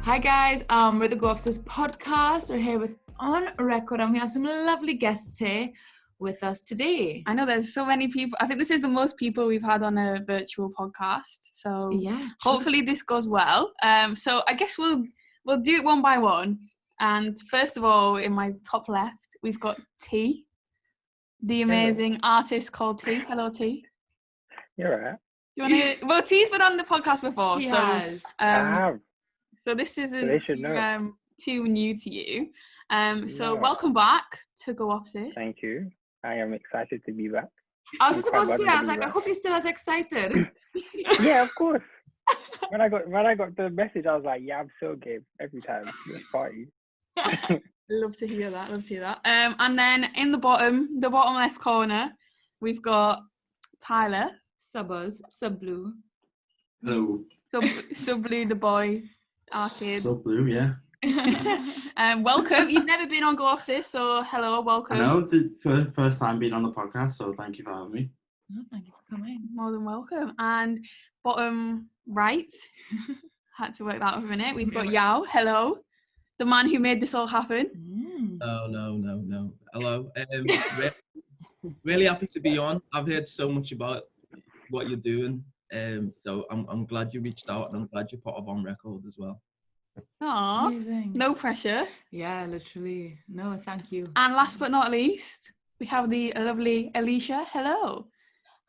Hi guys, we're the Go Officers podcast. We're here with On Record and we have some lovely guests here with us today. I know there's so many people. I think this is the most people we've had on a virtual podcast. So yeah, hopefully this goes well. So I guess we'll do it one by one. And first of all, in my top left, we've got T, the amazing artist called T. Hello, T. You're right. Do you want to? Well, T's been on the podcast before, He so has. I have. so this isn't They should know. too new to you. So No. welcome back to Go Officers. Thank you. I am excited to be back. I was just I'm about to quite say, I was buzzing like, to I be hope you're still as excited. Yeah, of course. When I got the message, I was like, yeah, I'm so game every time. Let's party. Love to hear that. And then in the bottom left corner, we've got Tyler. Subbuzz, Sub Blue. Hello. Sub Blue, the boy, arcade. Sub Blue, yeah. Welcome. You've never been on Go Officers, so hello, welcome. I know, the first time being on the podcast, so thank you for having me. Oh, thank you for coming. More than welcome. And bottom right, had to work that out a minute. We've got Yaw. Hello, the man who made this all happen. No. Hello. Really happy to be on. I've heard so much about what you're doing. So I'm glad you reached out, and I'm glad you put on record as well. Aww, Amazing. no pressure. Yeah, literally. No, thank you. And last but not least, we have the lovely Alicia. Hello.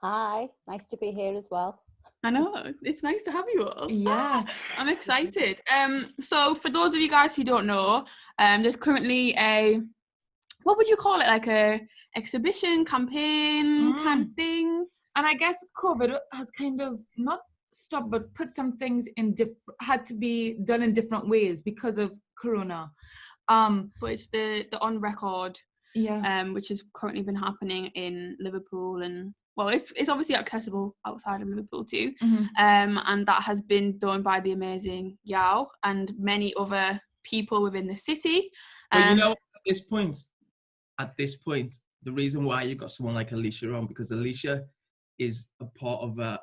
Hi, nice to be here as well. I know, it's nice to have you all. Yeah. I'm excited. So for those of you guys who don't know, there's currently what would you call it, like a exhibition, campaign kind of thing? And I guess COVID has kind of not stopped, but put some things had to be done in different ways because of Corona. But it's the On Record, which has currently been happening in Liverpool, and well, it's obviously accessible outside of Liverpool too. Mm-hmm. And that has been done by the amazing Yaw and many other people within the city. But you know, at this point, the reason why you got someone like Alicia on, because Alicia is a part of a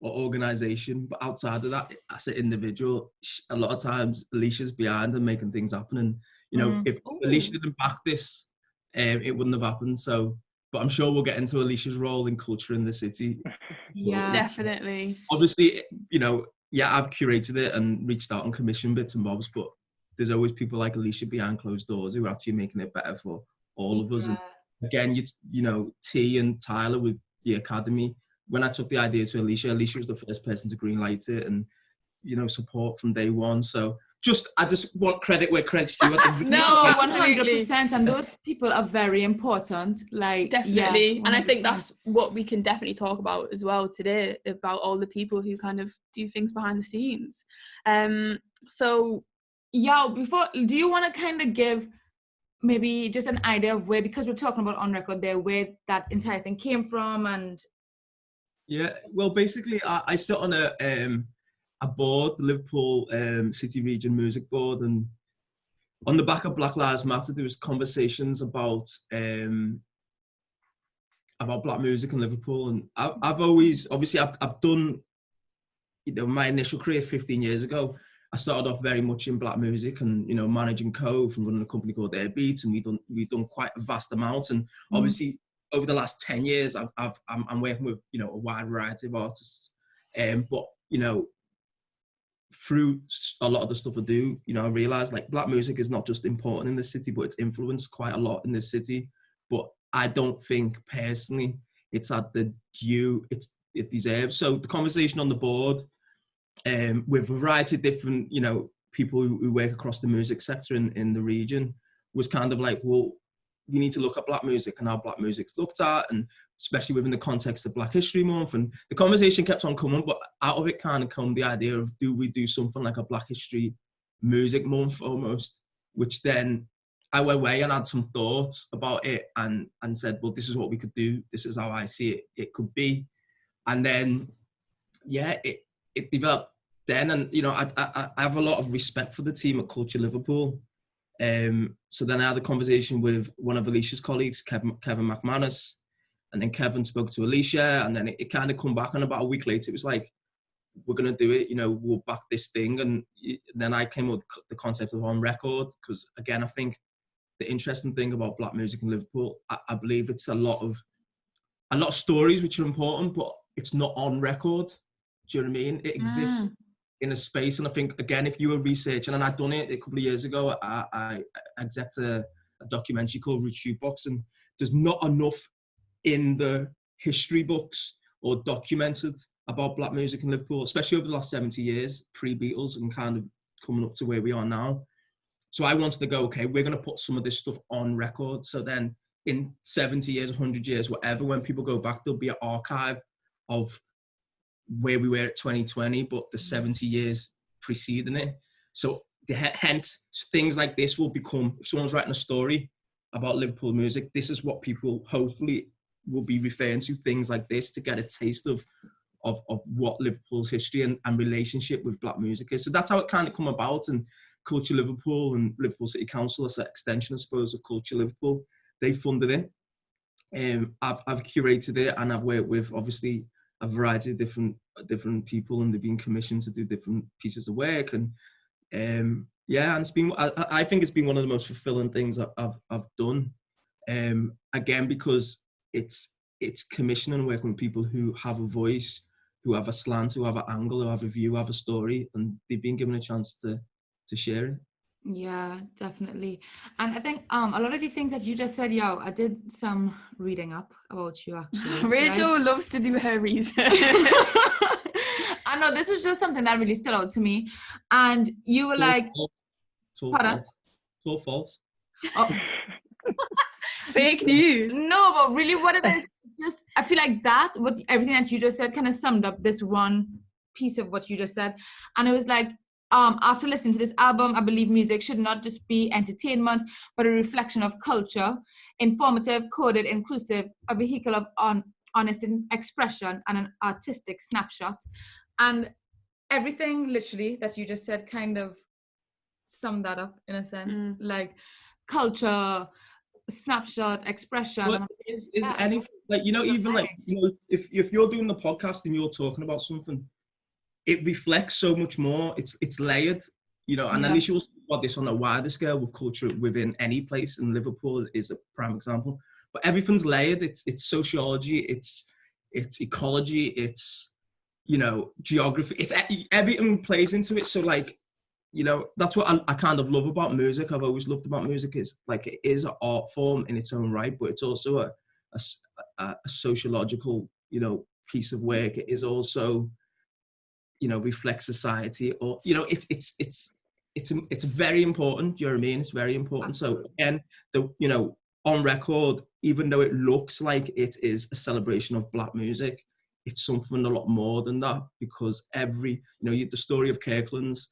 organization, but outside of that, as an individual, a lot of times Alicia's behind and making things happen. And you know, if Alicia didn't back this, it wouldn't have happened. So, but I'm sure we'll get into Alicia's role in culture in the city. Yeah, definitely. Obviously, you know, I've curated it and reached out and commissioned bits and bobs, but there's always people like Alicia behind closed doors who are actually making it better for all of us. And again, you know, T and Tyler with the academy. When I took the idea to Alicia was the first person to greenlight it, and you know, support from day one. So I just want credit where credit's due. No, 100%, and those people are very important. Like definitely, and I think 100%. that's what we can definitely talk about as well today, about all the people who kind of do things behind the scenes. So, yeah, do you want to kind of give maybe just an idea of where, because we're talking about On Record there, where that entire thing came from? And yeah, well, basically, I sit on a board, the Liverpool City Region Music Board, and on the back of Black Lives Matter, there was conversations about black music in Liverpool, and I've always, obviously, I've done, you know, my initial career 15 years ago. I started off very much in black music, and you know, managing Cove and running a company called Air Beats, and we've done quite a vast amount, and obviously over the last 10 years, I'm working with, you know, a wide variety of artists, but you know, through a lot of the stuff I do, you know, I realized like black music is not just important in the city, but it's influenced quite a lot in the city. But I don't think personally it's at the due it deserves. So the conversation on the board, with a variety of different, you know, people who work across the music sector in the region, was kind of like, well, we need to look at black music and how black music's looked at, and especially within the context of Black History Month. And the conversation kept on coming, but out of it kind of come the idea of, do we do something like a Black History Music Month almost? Which then I went away and had some thoughts about it and said, well, this is what we could do. This is how I see it could be. And then, yeah, it developed then. And, you know, I have a lot of respect for the team at Culture Liverpool. So then I had a conversation with one of Alicia's colleagues, Kevin McManus, and then Kevin spoke to Alicia, and then it kind of come back, and about a week later it was like, we're going to do it, we'll back this thing. And then I came up with the concept of On Record, because again, I think the interesting thing about black music in Liverpool, I believe it's a lot of stories which are important, but it's not on record. Do you know what I mean? It exists in a space. And I think, again, if you were researching, and I'd done it a couple of years ago, I executed a documentary called Root Box, and there's not enough in the history books or documented about black music in Liverpool, especially over the last 70 years, pre-Beatles and kind of coming up to where we are now. So I wanted to go, okay, we're going to put some of this stuff on record. So then in 70 years, 100 years, whatever, when people go back, there'll be an archive of where we were at 2020, but the 70 years preceding it. So hence, things like this will become, if someone's writing a story about Liverpool music, this is what people hopefully will be referring to, things like this, to get a taste of what Liverpool's history and relationship with black music is. So that's how it kind of come about. And Culture Liverpool and Liverpool City Council, as an extension, I suppose, of Culture Liverpool, they funded it. I've curated it, and I've worked with, obviously, a variety of different people, and they've been commissioned to do different pieces of work. And and it's been, I think it's been one of the most fulfilling things I've done. Again, because it's commissioning, working with people who have a voice, who have a slant, who have an angle, who have a view, have a story, and they've been given a chance to share it. Yeah, definitely. And I think a lot of the things that you just said, Yaw, I did some reading up about you, actually. Rachel loves to do her research. I know, this was just something that really stood out to me. And you were like... It's all false. Oh. Fake news. No, but really what it is, just, I feel like everything that you just said kind of summed up this one piece of what you just said. And it was like, after listening to this album, I believe music should not just be entertainment, but a reflection of culture, informative, coded, inclusive, a vehicle of honest expression, and an artistic snapshot. And everything literally that you just said kind of summed that up in a sense. Like culture, snapshot, expression. Well, is anything, like, even like, if you're doing the podcast and you're talking about something, it reflects so much more. It's layered, and Alicia was talking about this on a wider scale with culture within any place, and Liverpool is a prime example. But everything's layered. It's sociology, it's ecology, it's geography. It's everything plays into it. So like, that's what I kind of love about music. I've always loved about music, is like, it is an art form in its own right, but it's also a sociological piece of work. It is also reflects society, or it's very important. Do you know what I mean? It's very important. So again, On Record, even though it looks like it is a celebration of black music, it's something a lot more than that, because the story of Kirkland's,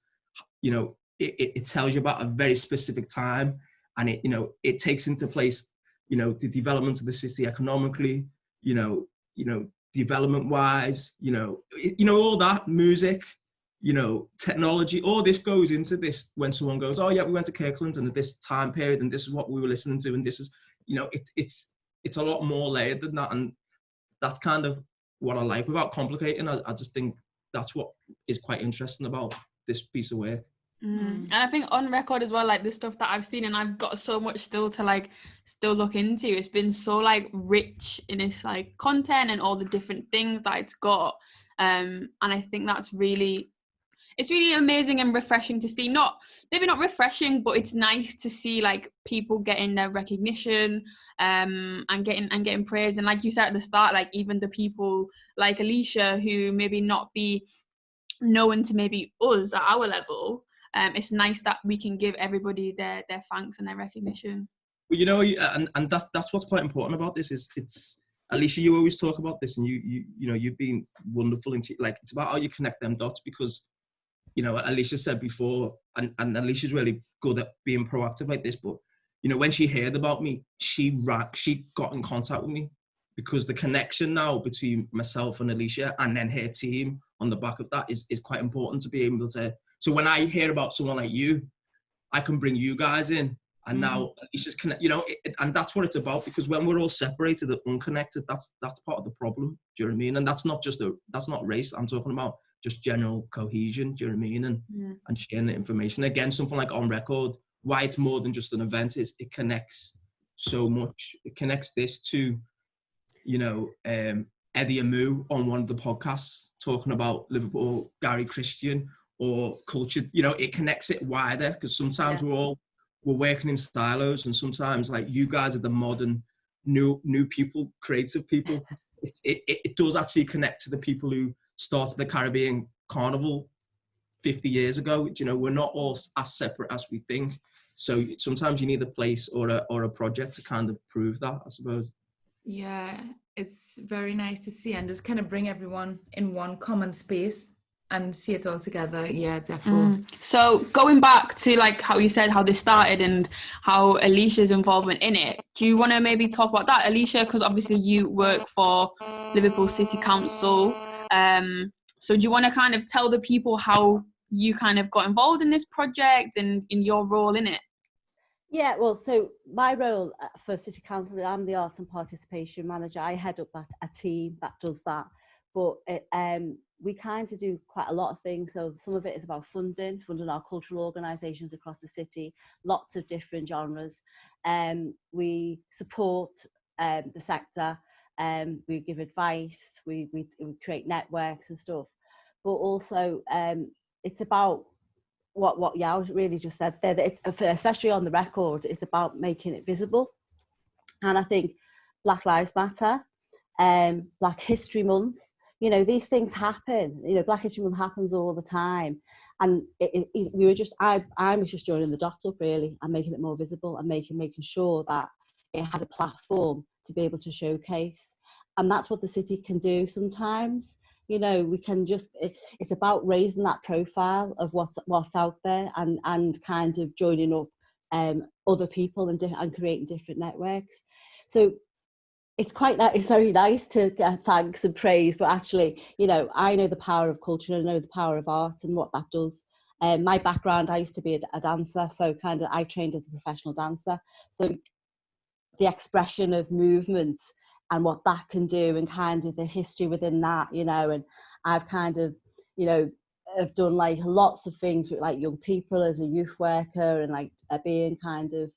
it tells you about a very specific time, and it takes into place the development of the city economically, development wise, all that, music, technology, all this goes into this. When someone goes, oh yeah, we went to Kirkland's and at this time period, and this is what we were listening to, and this is, it's a lot more layered than that. And that's kind of what I like without complicating. I just think that's what is quite interesting about this piece of work. And I think On Record as well, like the stuff that I've seen, and I've got so much still to still look into, it's been so rich in its content and all the different things that it's got, and I think it's really amazing and refreshing to see. Maybe not refreshing, but it's nice to see people getting their recognition, and getting praise. And like you said at the start, even the people like Alicia, who maybe not be known to maybe us at our level, it's nice that we can give everybody their thanks and their recognition. Well, and that's what's quite important about this. It's Alicia, you always talk about this, and you've been wonderful into it's about how you connect them dots, because Alicia said before, and Alicia's really good at being proactive like this, but when she heard about me, she got in contact with me, because the connection now between myself and Alicia and then her team on the back of that is quite important to be able to. So when I hear about someone like you, I can bring you guys in And now Alicia's connect, you know, and that's what it's about, because when we're all separated and unconnected, that's part of the problem. Do you know what I mean? And that's not race. I'm talking about just general cohesion. Do you know what I mean? And sharing the information. Again, something like On Record, why it's more than just an event is it connects so much. It connects this to, you know, Eddie Amu on one of the podcasts talking about Liverpool, Gary Christian, or culture. You know, it connects it wider, because sometimes we're working in silos, and sometimes, like, you guys are the modern new people, creative people. It does actually connect to the people who started the Caribbean Carnival 50 years ago. You know, we're not all as separate as we think. So sometimes you need a place or a project to kind of prove that, I suppose. Yeah, it's very nice to see, and just kind of bring everyone in one common space and see it all together. Yeah, definitely. So going back to, like, how you said how this started and how Alicia's involvement in it, do you want to maybe talk about that, Alicia? Because obviously you work for Liverpool City Council. So do you want to kind of tell the people how you kind of got involved in this project and in your role in it? Yeah, well, so my role for City Council, I'm the Arts and Participation Manager. I head up a team that does that. But we kind of do quite a lot of things. So some of it is about funding our cultural organisations across the city, lots of different genres. We support the sector, we give advice, we create networks and stuff. But also it's about what Yaw really just said there, that especially on the record, it's about making it visible. And I think Black Lives Matter, Black History Month, you know, these things happen. You know, Black History Month happens all the time. And I was just joining the dots up, really, and making it more visible and making sure that it had a platform to be able to showcase. And that's what the city can do sometimes. You know, we can just, it's about raising that profile of what's out there, and kind of joining up other people and creating different networks. So it's very nice to get thanks and praise, but actually, you know, I know the power of culture, and I know the power of art and what that does. My background, I used to be a dancer, so kind of I trained as a professional dancer. So the expression of movement and what that can do, and kind of the history within that, you know, and I've kind of, you know, I've done like lots of things with like young people as a youth worker, and like being kind of,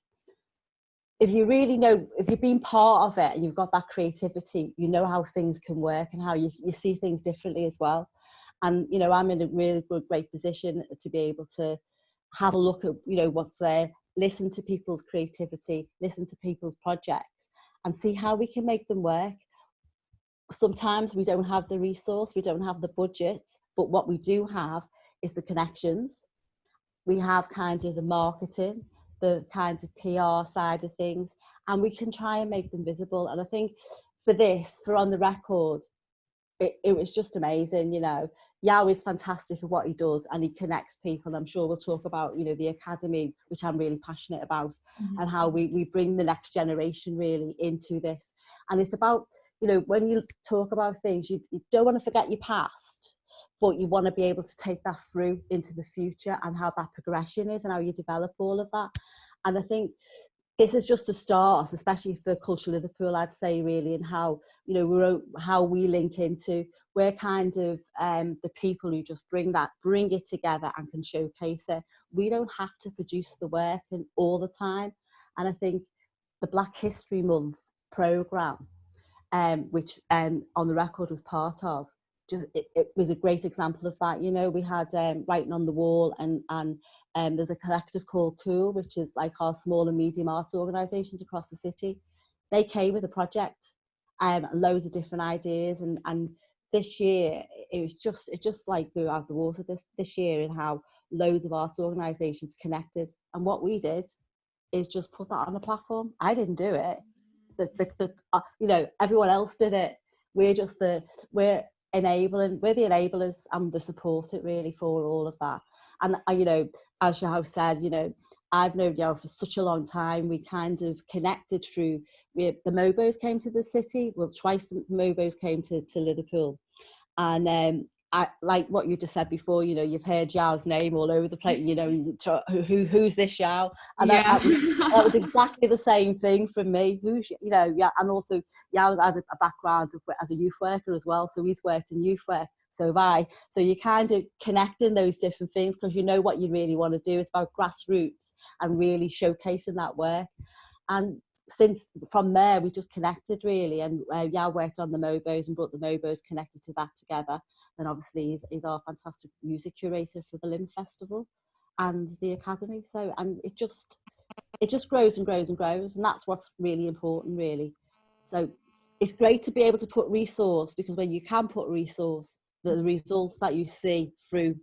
if you really know, if you've been part of it and you've got that creativity, you know how things can work and how you see things differently as well. And, you know, I'm in a really great position to be able to have a look at, you know, what's there, listen to people's creativity, listen to people's projects, and see how we can make them work. Sometimes we don't have the resource, we don't have the budget, but what we do have is the connections. We have kind of the marketing, the kind of PR side of things, and we can try and make them visible. And I think for On the Record, it was just amazing, you know. Yaw is fantastic at what he does, and he connects people. I'm sure we'll talk about, you know, the academy, which I'm really passionate about, and how we bring the next generation really into this. And it's about, you know, when you talk about things, you don't want to forget your past, but you want to be able to take that through into the future, and how that progression is and how you develop all of that. And I think this is just a start, especially for Culture Liverpool, I'd say, really, and how, you know, how we link into, we're kind of the people who just bring it together and can showcase it. We don't have to produce the work all the time. And I think the Black History Month programme, which On the Record was part of, it was a great example of that. You know, we had Writing on the Wall, and there's a collective called Cool, which is like our small and medium arts organisations across the city. They came with a project, loads of different ideas, and this year it just like blew out the water this year, and how loads of arts organisations connected. And what we did is just put that on a platform. I didn't do it. You know, everyone else did it. We're enabling, we're the enablers and the support really for all of that. And you know, as Yaw said, you know, I've known Yaw for such a long time. We kind of connected through, the Mobos came to the city, well, twice the Mobos came to Liverpool, and like what you just said before, you know, you've heard Yaw's name all over the place, you know, who's this Yaw? And Yeah. that was exactly the same thing from me. Who's, you know, yeah, and also Yaw has a background as a youth worker as well, so he's worked in youth work, so have I. So you kind of connecting those different things because you know what you really want to do. It's about grassroots and really showcasing that work. And since from there we just connected really, and Yaw worked on the Mobos and brought the Mobos connected to that together. Then obviously he's our fantastic music curator for the Limb Festival and the Academy. So, and it just grows and grows and grows, and that's what's really important really. So it's great to be able to put resource, because when you can put resource, the results that you see through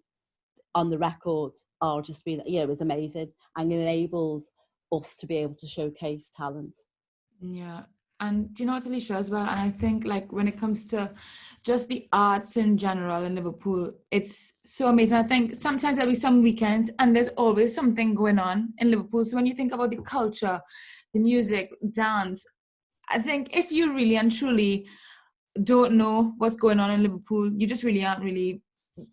on the record are just being, you know, is amazing, and it enables us to be able to showcase talent. Yeah. And do you know what, Alicia, as well? And I think like when it comes to just the arts in general in Liverpool, it's so amazing. I think sometimes there'll be some weekends and there's always something going on in Liverpool. So when you think about the culture, the music, dance, I think if you really and truly don't know what's going on in Liverpool, you just really aren't really,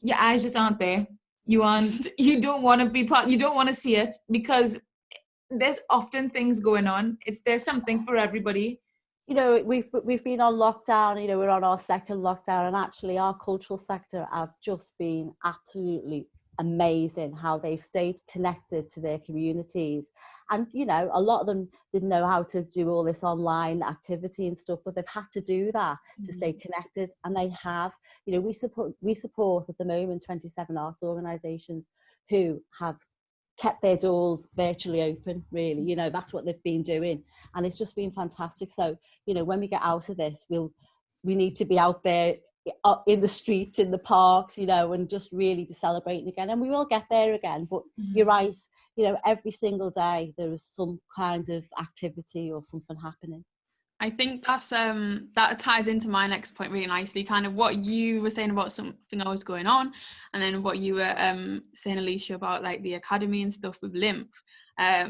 your eyes just aren't there. You don't want to be part, you don't want to see it, because there's often things going on. There's something for everybody. You know, we've been on lockdown, you know, we're on our second lockdown, and actually our cultural sector have just been absolutely amazing how they've stayed connected to their communities. And, you know, a lot of them didn't know how to do all this online activity and stuff, but they've had to do that to stay connected, and they have. You know, we support at the moment 27 arts organisations who have kept their doors virtually open, really. You know, that's what they've been doing, and it's just been fantastic. So, you know, when we get out of this, we need to be out there in the streets, in the parks, you know, and just really be celebrating again, and we will get there again. But you're right, you know, every single day there is some kind of activity or something happening. I think that's that ties into my next point really nicely, kind of what you were saying about something always going on, and then what you were saying, Alicia, about like the academy and stuff with Limp,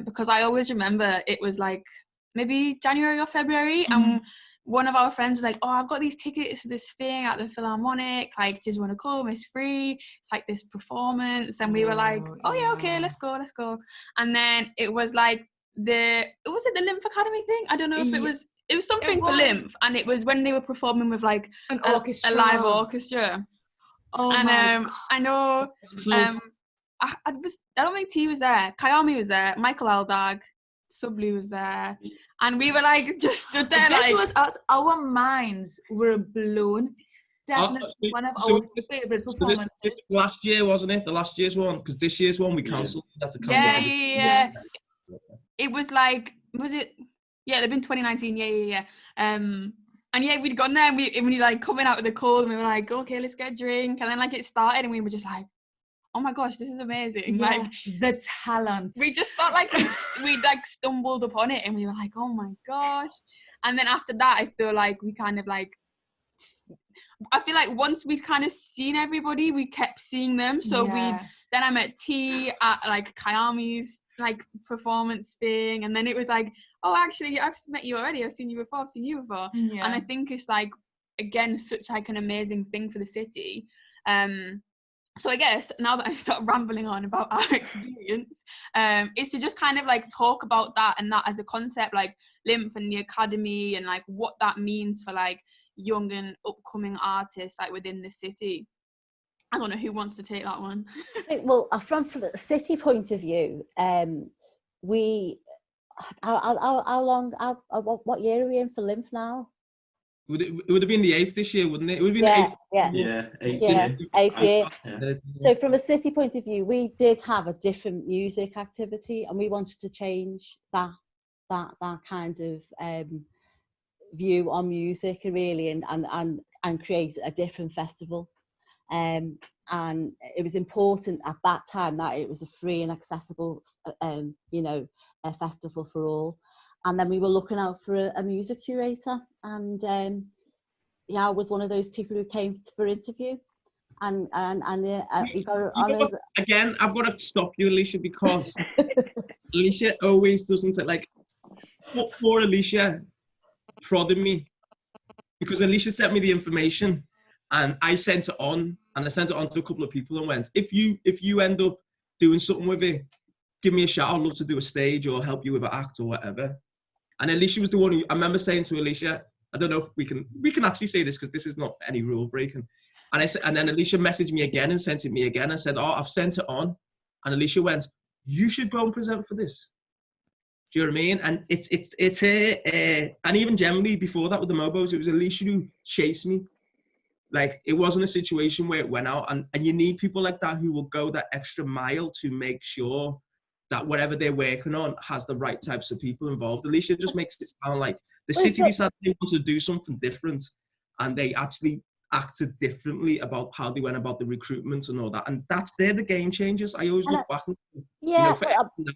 because I always remember it was like maybe January or February, and one of our friends was like, oh, I've got these tickets to this thing at the Philharmonic, like, do you want to come? It's free, it's like this performance. And we were like, oh yeah, okay, let's go. And then it was like was it the Lymph Academy thing? I don't know if it was something for Lymph, and it was when they were performing with like an orchestra, a live orchestra. Oh, and my God. I know I don't think T was there, Kayami was there, Michael Eldag, Subli was there, and we were like just stood there. This like was us. Our minds were blown. Definitely one of our favorite performances. This last year, wasn't it? The last year's one, because this year's one we cancelled. Yeah. It was like, was it? Yeah, it'd been 2019. Yeah. And yeah, we'd gone there, and we like coming out of the cold, and we were like, okay, let's get a drink, and then like it started, and we were just like, oh my gosh, this is amazing. Yeah, like the talent. We just felt like we'd like stumbled upon it, and we were like, oh my gosh. And then after that, I feel like we kind of like, I feel like once we'd kind of seen everybody, we kept seeing them. So then I met T at like Kayami's like performance thing, and then it was like, oh, actually, I've met you already. I've seen you before. And I think it's like, again, such like an amazing thing for the city. So I guess now that I've started rambling on about our experience, is to just kind of like talk about that, and that as a concept, like Lymph and the Academy, and like what that means for like young and upcoming artists like within the city. I don't know who wants to take that one. I think, well, from the city point of view, what year are we in for Lymph now? It would have been the 8th this year, wouldn't it? It would have been the 8th. 8th year. So from a city point of view, we did have a different music activity, and we wanted to change that kind of view on music, really, and create a different festival. And it was important at that time that it was a free and accessible, a festival for all. And then we were looking out for a music curator, and I was one of those people who came for interview, and we got honours. Again, I've got to stop you, Alicia, because Alicia always doesn't like. For Alicia prodding me, because Alicia sent me the information, and I sent it on And I sent it on to a couple of people and went, if you end up doing something with it, give me a shout. I'd love to do a stage or help you with an act or whatever. And Alicia was the one who, I remember saying to Alicia, I don't know if we can actually say this because this is not any rule breaking. And I said, and then Alicia messaged me again and sent it me again and said, oh, I've sent it on. And Alicia went, you should go and present for this. Do you know what I mean? And it's and even generally before that with the Mobos, it was Alicia who chased me. Like, it wasn't a situation where it went out, and you need people like that who will go that extra mile to make sure that whatever they're working on has the right types of people involved. Alicia just makes it sound like the city decided they want to do something different, and they actually acted differently about how they went about the recruitment and all that. And they're the game changers. I always look back and, yeah,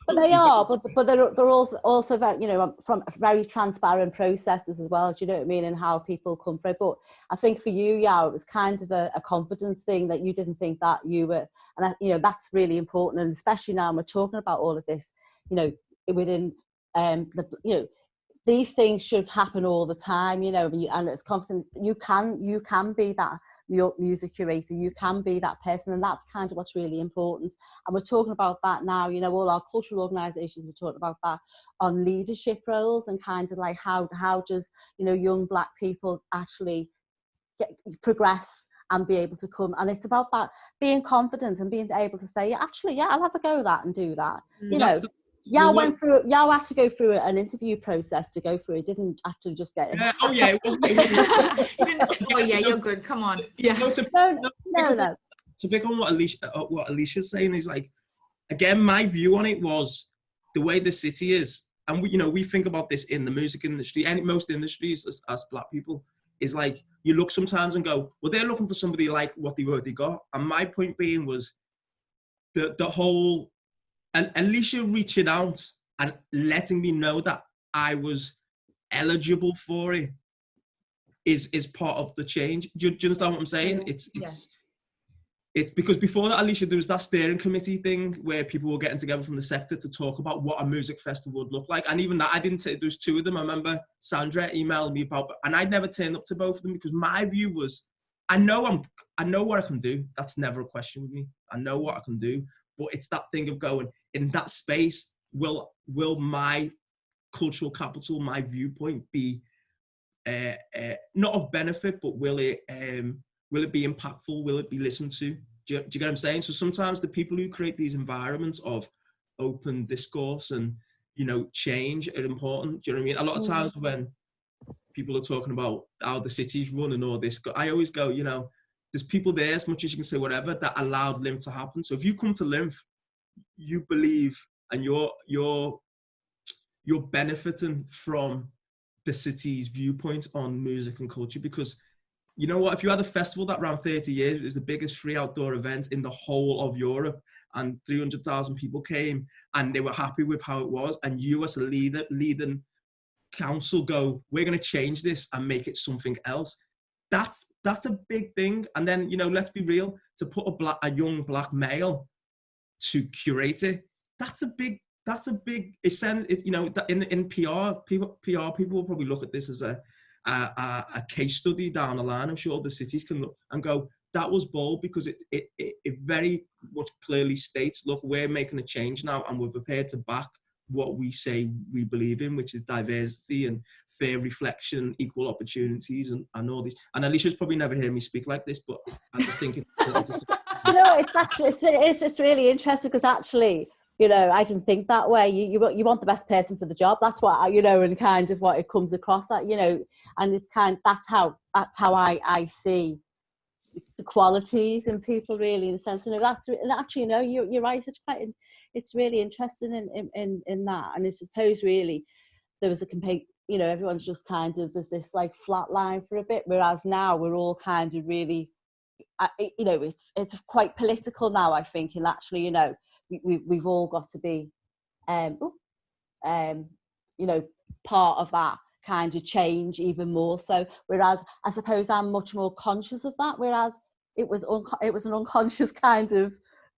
but they are, but they're also very, you know, from very transparent processes as well. Do you know what I mean? And how people come through. But I think for you, Yaw, it was kind of a confidence thing that you didn't think that you were, and you know, that's really important. And especially now we're talking about all of this, you know, within you know, these things should happen all the time, you know, and it's confident. You can be that music curator, you can be that person, and that's kind of what's really important. And we're talking about that now, you know, all our cultural organisations are talking about that on leadership roles, and kind of like how does, you know, young Black people actually progress and be able to come. And it's about that being confident and being able to say, actually, yeah, I'll have a go at that and do that, you know. Yaw had to go through an interview process to go through it. Didn't actually just get it. Oh yeah, it wasn't. You didn't say, oh yeah, you're good. Come on. Yeah. No. To pick on what Alicia's saying is, like, again, my view on it was the way the city is, and we think about this in the music industry and most industries as Black people, is like, you look sometimes and go, well, they're looking for somebody like what they already got. And my point being was the whole. And Alicia reaching out and letting me know that I was eligible for it is part of the change. Do you understand what I'm saying? It's because before that, Alicia, there was that steering committee thing where people were getting together from the sector to talk about what a music festival would look like. And even that, I didn't say, there was two of them. I remember Sandra emailed me about, and I'd never turned up to both of them because my view was, I know what I can do. That's never a question with me. I know what I can do. But it's that thing of going, in that space, will my cultural capital, my viewpoint be not of benefit, but will it be impactful? Will it be listened to? Do you get what I'm saying? So sometimes the people who create these environments of open discourse and, you know, change are important. Do you know what I mean? A lot of times when people are talking about how the city's run and all this, I always go, you know, there's people there, as much as you can say whatever, that allowed LIMF to happen. So if you come to LIMF, you believe and you're benefiting from the city's viewpoint on music and culture, because you know what, if you had a festival that ran 30 years, it was the biggest free outdoor event in the whole of Europe, and 300,000 people came and they were happy with how it was, and you as a leading council go, we're going to change this and make it something else. That's a big thing. And then, you know, let's be real, to put a young Black male to curate it, that's a big, you know, in PR people will probably look at this as a case study down the line. I'm sure the cities can look and go, that was bold, because it very much clearly states, look, we're making a change now and we're prepared to back what we say we believe in, which is diversity and fair reflection, equal opportunities, and all this. And Alicia's probably never heard me speak like this, but I just think it's you know, it's just really interesting, because actually, you know, I didn't think that way. You want the best person for the job. That's what, you know, and kind of what it comes across that, you know, and it's that's how I see the qualities in people, really, in the sense, you know, and actually, you know, you're right. It's really interesting in that. And I suppose really there was a you know, everyone's just kind of, there's this like flat line for a bit, whereas now we're all kind of really, you know, it's quite political now, I think, and actually, you know, we've all got to be, you know, part of that kind of change even more so. Whereas I suppose I'm much more conscious of that. Whereas it was an unconscious kind of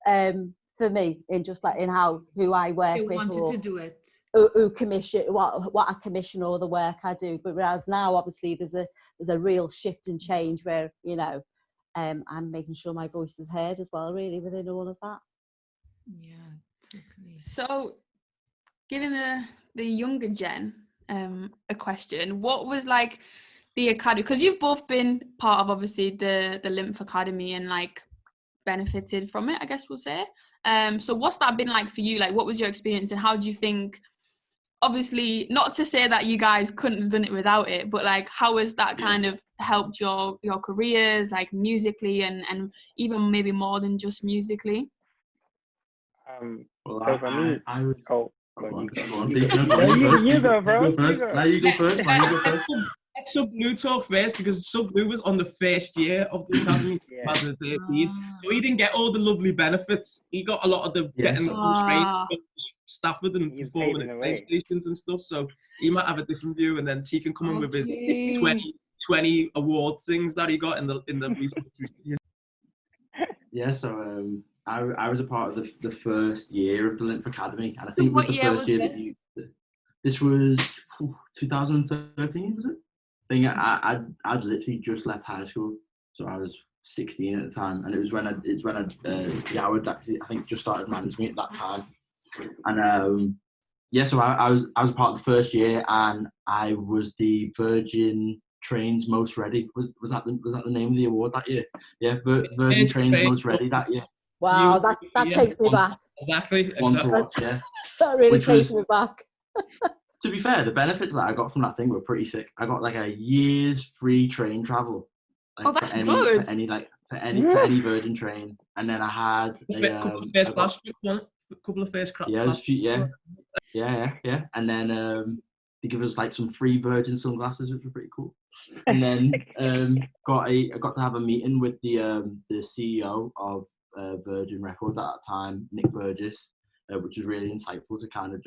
for me, in just like in who I work with. You wanted to do it. Who commission what I commission or the work I do. But whereas now, obviously, there's a real shift and change where, you know, and making sure my voice is heard as well, really, within all of that. Yeah, totally. So, giving the younger gen a question, what was like the academy? Because you've both been part of obviously the Lymph Academy and like benefited from it, I guess we'll say. So what's that been like for you? Like, what was your experience, and how do you think? Obviously, not to say that you guys couldn't have done it without it, but like, how has that kind of helped your careers, like musically, and even maybe more than just musically? So for me, I was. go Go on, you go. on, You Steve. go. No, go No, on, you first. you go, bro. You go first. No, you go first. Man, you go first. Let Sub Blue talk first, because Sub Blue was on the first year of the academy, Yeah. rather than 13. So he didn't get all the lovely benefits. He got a lot of the Yes. getting on train, Stafford, and He's performing paving at the train way. stations and stuff. So he might have a different view, and then T can come in with his Okay. 20 award things that he got in the recent year. Yeah, so I was a part of the first year of the Lymph Academy, and I think it was What the year first was year this? this was 2013, was it? I think I'd literally just left high school, so I was 16 at the time, and it's when Yaw had actually, I think, just started managing me at that time, and yeah, so I was a part of the first year, and I was the Virgin Trains Most Ready. Was that the name of the award that year? Yeah, Virgin Trains Most Ready that year. Wow, that takes me back. Exactly. One to watch, yeah. That really Which takes was- me back. To be fair, the benefits that I got from that thing were pretty sick. I got like a year's free train travel. Like, Oh, that's for good. any Virgin train, and then I had A couple of first class trips, a couple of first class. yeah, and then they give us like some free Virgin sunglasses, which were pretty cool. And then I got to have a meeting with the CEO of Virgin Records at that time, Nick Burgess, which was really insightful to kind of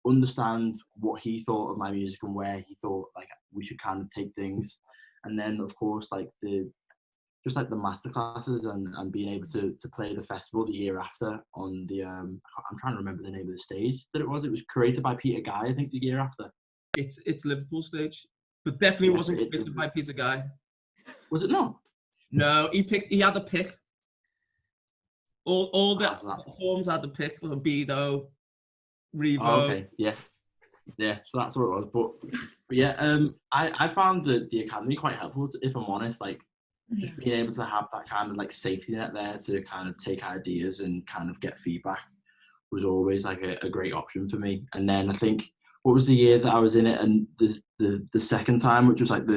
understand what he thought of my music and where he thought like we should kind of take things. And then of course like the masterclasses and being able to play the festival the year after on the I'm trying to remember the name of the stage that it was created by Peter Guy, I think, the year after. It's Liverpool stage, but definitely wasn't created by Peter Guy. Was it not? No, he had the pick. All the forms had the pick for Bido, Revo. Oh, okay, yeah, so that's what it was. But yeah, I found the academy quite helpful, if I'm honest. Like, just being able to have that kind of like safety net there to kind of take ideas and kind of get feedback was always like a great option for me. And then I think, what was the year that I was in it, and the second time, which was like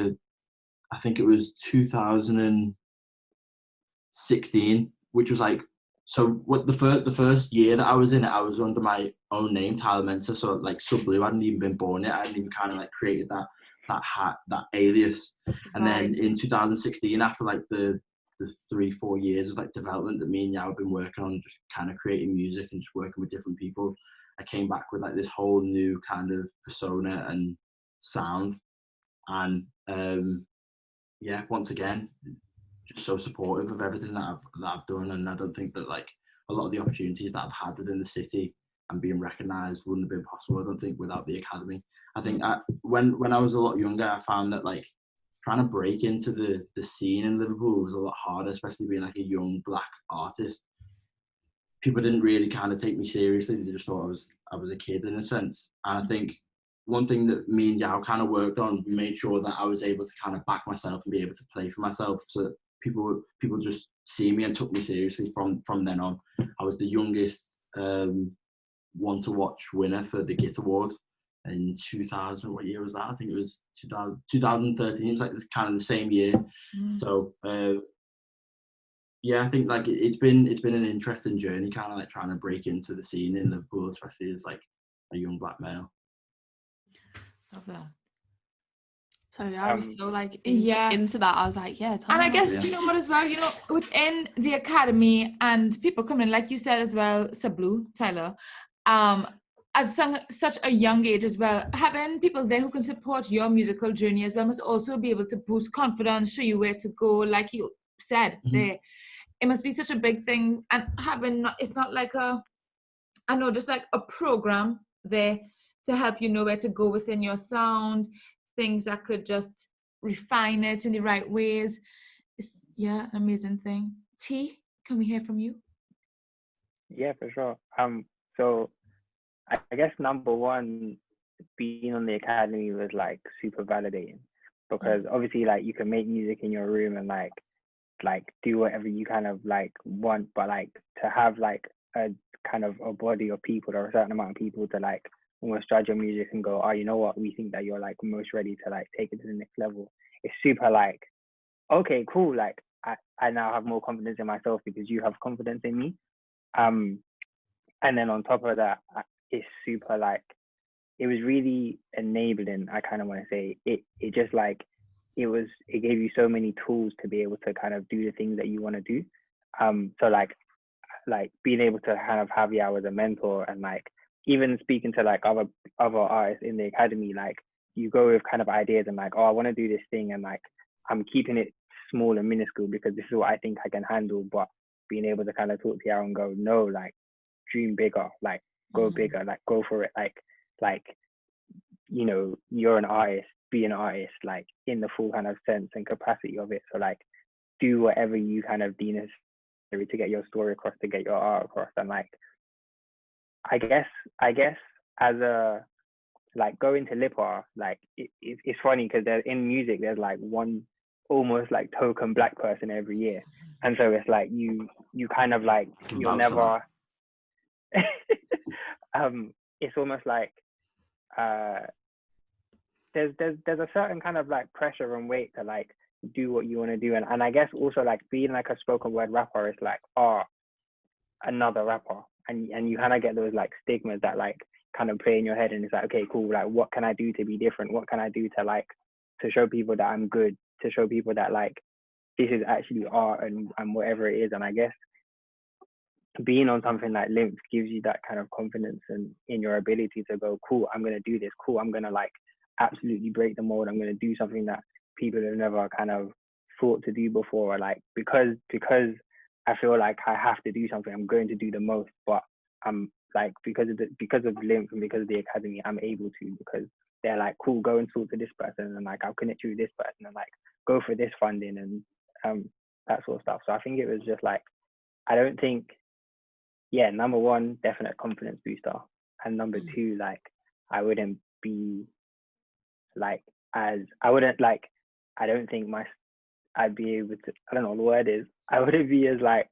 I think it was 2016, which was like, so what the first year that I was in it, I was under my own name, Tyler Mensa. So like Sub Blue hadn't even been born yet. I hadn't even kind of like created that alias. And then in 2016, after like the 3-4 years of like development that me and Yaw have been working on, just kind of creating music and just working with different people, I came back with like this whole new kind of persona and sound. And yeah, once again, just so supportive of everything that I've done. And I don't think that like a lot of the opportunities that I've had within the city and being recognised wouldn't have been possible, I don't think, without the academy. I think when I was a lot younger, I found that like trying to break into the scene in Liverpool was a lot harder, especially being like a young black artist. People didn't really kind of take me seriously. They just thought I was a kid in a sense. And I think one thing that me and Yaw kind of worked on, we made sure that I was able to kind of back myself and be able to play for myself, so that people just see me and took me seriously from then on. I was the youngest one to watch winner for the Git Award in 2000. What year was that? I think it was 2013. It was like kind of the same year. So yeah, I think like it's been an interesting journey, kind of like trying to break into the scene in Liverpool, especially as like a young black male. Love that. So yeah, I was so like into that. I was like, yeah. And I guess, do you know what as well? You know, within the academy and people coming in, like you said as well, Sablu, Tyler, at such a young age as well, having people there who can support your musical journey as well must also be able to boost confidence, show you where to go. Like you said, there, it must be such a big thing. And it's not like just like a program there to help you know where to go within your sound, things that could just refine it in the right ways. Yeah, amazing thing. T, can we hear from you? Yeah, for sure. So I guess number one, being on the academy was like super validating because obviously like you can make music in your room and like do whatever you kind of like want, but like to have like a kind of a body of people or a certain amount of people to like almost judge your music and go, oh, you know what, we think that you're like most ready to like take it to the next level. It's super like, okay, cool. Like I now have more confidence in myself because you have confidence in me. Um, and then on top of that, it's super like, it was really enabling. I kind of want to say it just like, it gave you so many tools to be able to kind of do the things that you want to do. So like being able to kind of have Yaw as a mentor and like even speaking to like other artists in the academy, like you go with kind of ideas and like, oh, I want to do this thing and like I'm keeping it small and minuscule because this is what I think I can handle. But being able to kind of talk to Yaw and go, no, like dream bigger, like go bigger, like go for it, like you know, you're an artist, be an artist, like in the full kind of sense and capacity of it. So like do whatever you kind of deem necessary to get your story across, to get your art across. And like I guess as a like going to Lipa, like it's funny because there's in music there's like one almost like token black person every year, and so it's like you kind of like you'll never it's almost like there's a certain kind of like pressure and weight to like do what you want to do, and I guess also like being like a spoken word rapper is like, oh, another rapper, and you kind of get those like stigmas that like kind of play in your head, and it's like, okay, cool, like what can I do to be different, what can I do to like to show people that I'm good, to show people that like this is actually art and whatever it is. And I guess being on something like Lymph gives you that kind of confidence and in your ability to go, cool, I'm going to do this, cool, I'm going to like absolutely break the mold, I'm going to do something that people have never kind of thought to do before, or like because I feel like I have to do something, I'm going to do the most. But I'm like because of Lymph and because of the academy, I'm able to, because they're like, cool, go and talk to this person and like I'll connect you with this person and like go for this funding and that sort of stuff. So I think it was just like, I don't think, yeah, number one, definite confidence booster, and number two, like I wouldn't be like as I wouldn't like I don't think I'd be able to, I don't know what the word is, I wouldn't be as like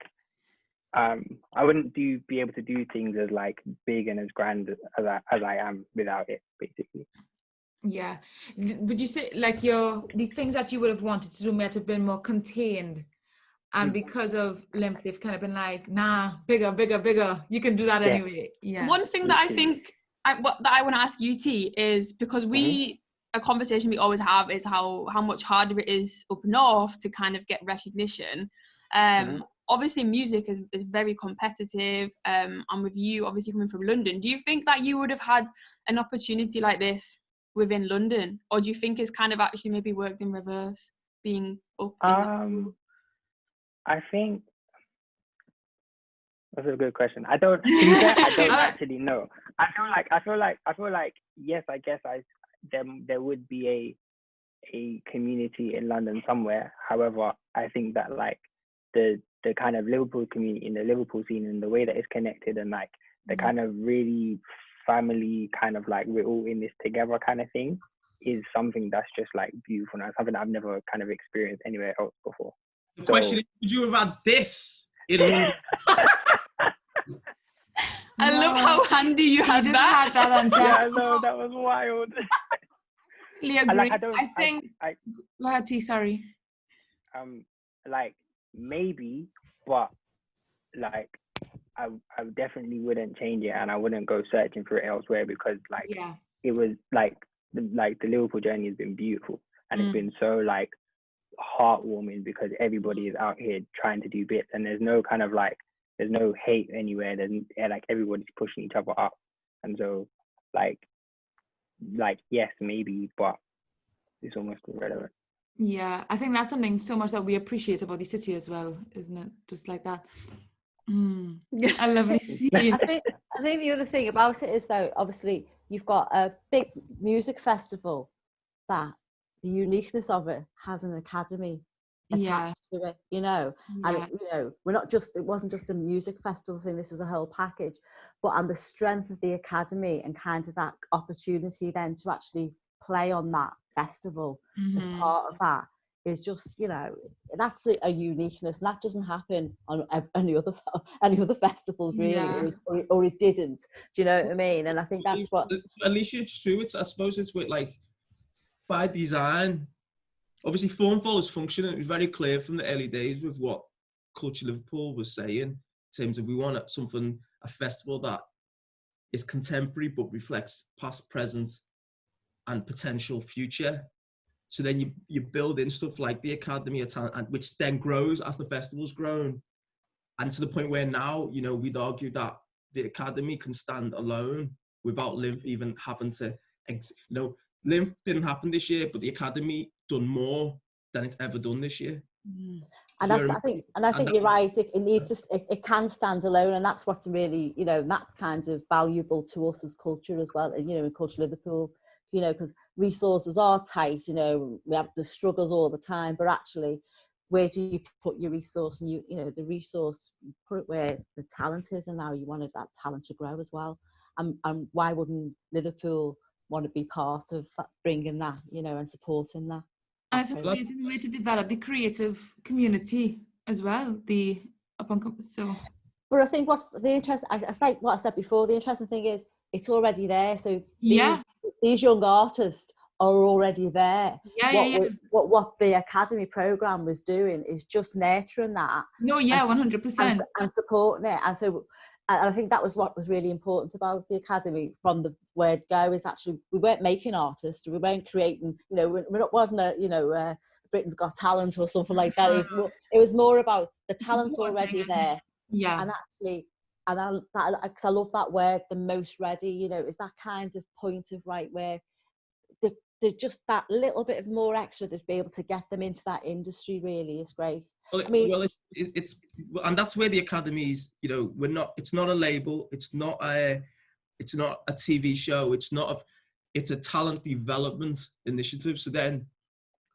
I wouldn't be able to do things as like big and as grand as I am without it, basically. Yeah. Would you say like the things that you would have wanted to do might have been more contained, and because of Lymph they've kind of been like, nah, bigger, you can do that anyway. Yeah. One thing that I think that I want to ask UT is, because a conversation we always have is how much harder it is up north to kind of get recognition. Obviously music is very competitive, and with you obviously coming from London, do you think that you would have had an opportunity like this within London, or do you think it's kind of actually maybe worked in reverse, being up in I think that's a good question. I don't actually know. I feel like yes, I guess there would be a community in London somewhere. However, I think that like the kind of Liverpool community in the Liverpool scene and the way that it's connected and like the kind of really family kind of like we're all in this together kind of thing is something that's just like beautiful and something that I've never kind of experienced anywhere else before. The question is, would you have had this in London? I love how handy you had that. Yeah, no, that was wild. I think sorry. Like maybe, but like I definitely wouldn't change it, and I wouldn't go searching for it elsewhere, because like it was like the Liverpool journey has been beautiful, and it's been so like heartwarming because everybody is out here trying to do bits, and there's no kind of like there's no hate anywhere. There's like everybody's pushing each other up, and so like yes, maybe, but it's almost irrelevant. Yeah, I think that's something so much that we appreciate about the city as well, isn't it? Just like that. I love it. I think the other thing about it is, though, obviously you've got a big music festival that the uniqueness of it has an academy attached to it, you know. And Yeah. you know, it wasn't just a music festival thing, this was a whole package. But and the strength of the academy and kind of that opportunity then to actually play on that festival as part of that is just, you know, that's a uniqueness, and that doesn't happen on any other festivals really, or it didn't. Do you know what I mean? And I think that's what Alicia, it's true. I suppose it's with, like, by design. Obviously, form follows function, and it was very clear from the early days with what Culture Liverpool was saying in terms of we want a festival that is contemporary but reflects past, present, and potential future. So then you build in stuff like the Academy of Talent, which then grows as the festival's grown, and to the point where now, you know, we'd argue that the Academy can stand alone without LIMF even having to, you know, LIMF didn't happen this year, but the Academy done more than it's ever done this year. And that's, I think you're right. It can stand alone, and that's what's really, you know, that's kind of valuable to us as culture as well. You know, in Culture Liverpool, you know, because resources are tight. You know, we have the struggles all the time, but actually, where do you put your resource? And you know, the resource, you put it where the talent is, and now you wanted that talent to grow as well. And why wouldn't Liverpool want to be part of that, bringing that, you know, and supporting that? And I suppose it's a way to develop the creative community as well. So. But I think what's the interest, it's like what I said before, the interesting thing is it's already there. So these young artists are already there. What the Academy programme was doing is just nurturing that. 100%. And supporting it. And so I think that was what was really important about the Academy from the word go, is actually we weren't making artists, we weren't creating, you know, wasn't a, you know, Britain's Got Talent or something like that. It was more about the talent's already there. Yeah. And actually, because I love that word, the most ready, you know, is that kind of point of right where there's just that little bit of more extra to be able to get them into that industry really is great. Well, it's and that's where the Academy's, you know, it's not a label, it's not a TV show, it's a talent development initiative. So then,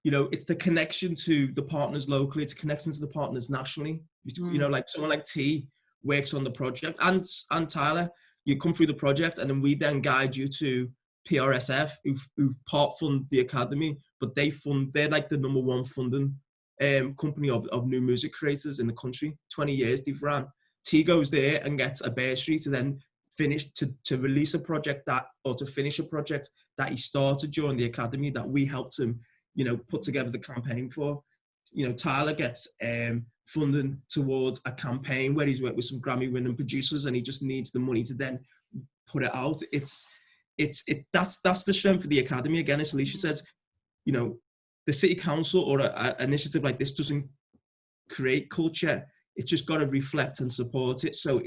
you know, it's the connection to the partners locally, it's a connection to the partners nationally. You know, like someone like T works on the project, and Tyler, you come through the project, and then we then guide you to PRSF, who part fund the Academy, but they're like the #1 funding company of new music creators in the country. 20 years they've ran. T goes there and gets a bursary to then finish to release a project to finish a project that he started during the Academy that we helped him, you know, put together the campaign for. You know, Tyler gets funding towards a campaign where he's worked with some Grammy-winning producers, and he just needs the money to then put it out. That's the strength of the Academy. Again, as Alicia says, you know, the city council or an initiative like this doesn't create culture. It's just got to reflect and support it. So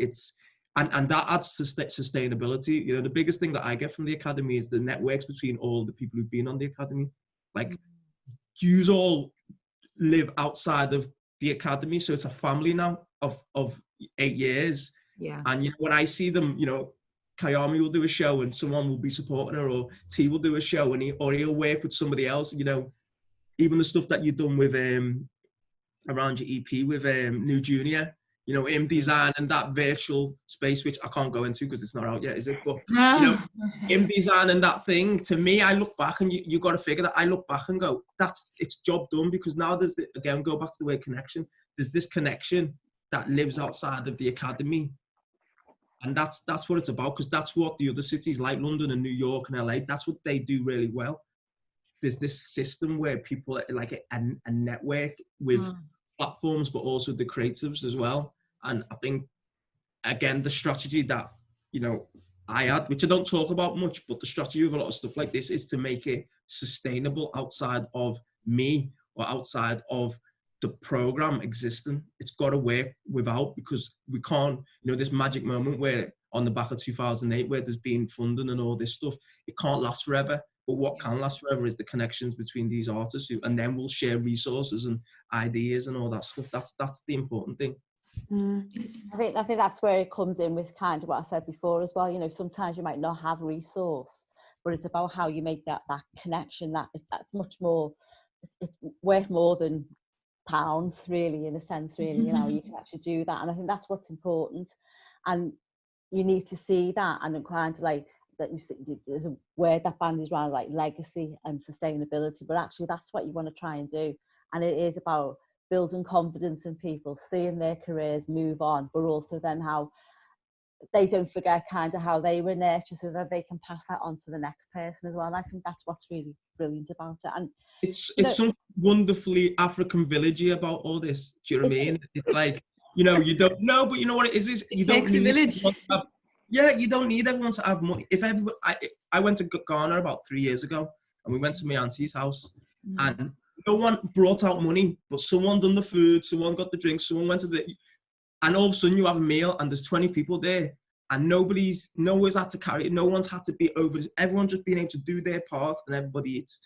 and that adds to sustainability. You know, the biggest thing that I get from the Academy is the networks between all the people who've been on the Academy. Like, yous all live outside of the Academy, so it's a family now of 8 years. Yeah. And you know, when I see them, you know, Kayami will do a show and someone will be supporting her, or T will do a show and he'll work with somebody else. You know, even the stuff that you've done with around your EP with New Junior, you know, him designing that virtual space, which I can't go into because it's not out yet, is it? But you know, him designing that thing, to me, I look back, and you got to figure that I look back and go, it's job done, because now there's again, go back to the word connection. There's this connection that lives outside of the Academy. And that's what it's about, because that's what the other cities like London and New York and LA, that's what they do really well. There's this system where people like a network with platforms, but also the creatives as well. And I think, again, the strategy that, you know, I had, which I don't talk about much, but the strategy of a lot of stuff like this is to make it sustainable outside of me or outside of the program existing. It's got to work without, because we can't, you know, this magic moment where on the back of 2008, where there's been funding and all this stuff, it can't last forever. But what can last forever is the connections between these artists, and then we'll share resources and ideas and all that stuff. That's the important thing. I think that's where it comes in with kind of what I said before as well. You know, sometimes you might not have resource, but it's about how you make that connection. That's much more. It's worth more than pounds, really, in a sense, really, you know, you can actually do that. And I think that's what's important. And you need to see that, and kind of like that, there's a word that bandies around, like legacy and sustainability, but actually that's what you want to try and do. And it is about building confidence in people, seeing their careers move on, but also then how they don't forget kind of how they were nurtured, so that they can pass that on to the next person as well. And I think that's what's really brilliant about it. And it's something wonderfully African villagey about all this. Do you know what I mean? It's like, you know, you don't know, but you know what it is you don't takes a need village. you don't need everyone to have money. If everybody, I went to Ghana about 3 years ago, and we went to my auntie's house, and no one brought out money, but someone done the food, someone got the drinks, someone went to the, and all of a sudden you have a meal and there's 20 people there, and no one's had to carry it, no one's had to be over, everyone's just being able to do their part, and everybody eats,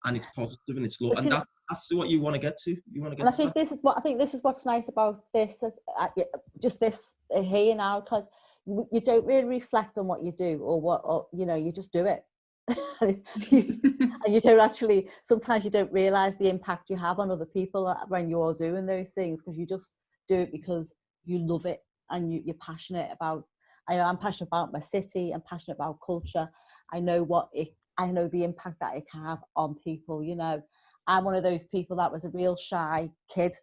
and it's positive and it's love, and that's what you want to get to. You want to get. And I think this is what's nice about this, just this here now, because you don't really reflect on what you do, or you know, you just do it. And you don't actually, sometimes you don't realize the impact you have on other people when you're doing those things, because you just do it because you love it, and you're passionate about. I'm passionate about my city. I'm passionate about culture. I know the impact that it can have on people. You know, I'm one of those people that was a real shy kid,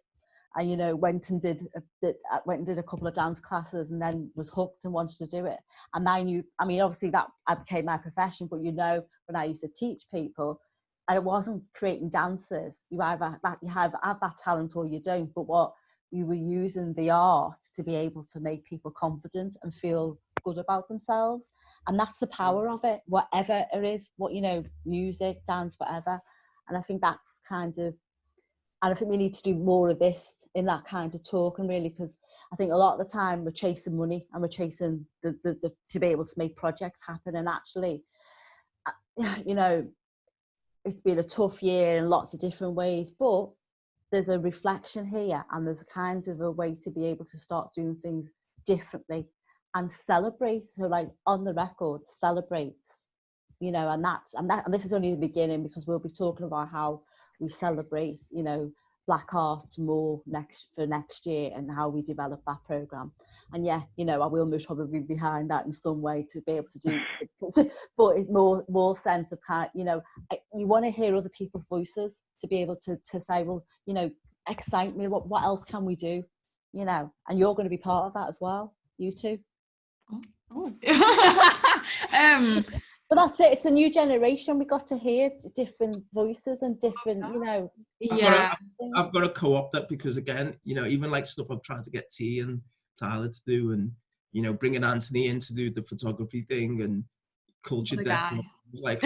and, you know, went and did a couple of dance classes, and then was hooked and wanted to do it. And I knew, I mean, obviously that became my profession, but, you know, when I used to teach people, and it wasn't creating dances. You either have that talent or you don't. But what you were using the art to be able to make people confident and feel good about themselves. And that's the power of it, whatever it is, what, you know, music, dance, whatever. And I think that's kind of, and I think we need to do more of this in that kind of talking, really, because I think a lot of the time we're chasing money, and we're chasing the to be able to make projects happen. And actually, you know, it's been a tough year in lots of different ways, but there's a reflection here, and there's kind of a way to be able to start doing things differently and celebrate. So, like, on the record, celebrates, you know, and this is only the beginning, because we'll be talking about how we celebrate, you know, Black art more next year, and how we develop that program. And yeah, you know, I will most probably be behind that in some way to be able to do it, but it's more sense of kind, you know, you want to hear other people's voices to be able to say, well, you know, excite me, what else can we do, you know, and you're going to be part of that as well, you two. But that's it, it's a new generation. We got to hear different voices and different, you know. I've got to co-opt that, because again, you know, even like stuff I'm trying to get T and Tyler to do, and, you know, bringing Anthony in to do the photography thing and culture deck. It's like,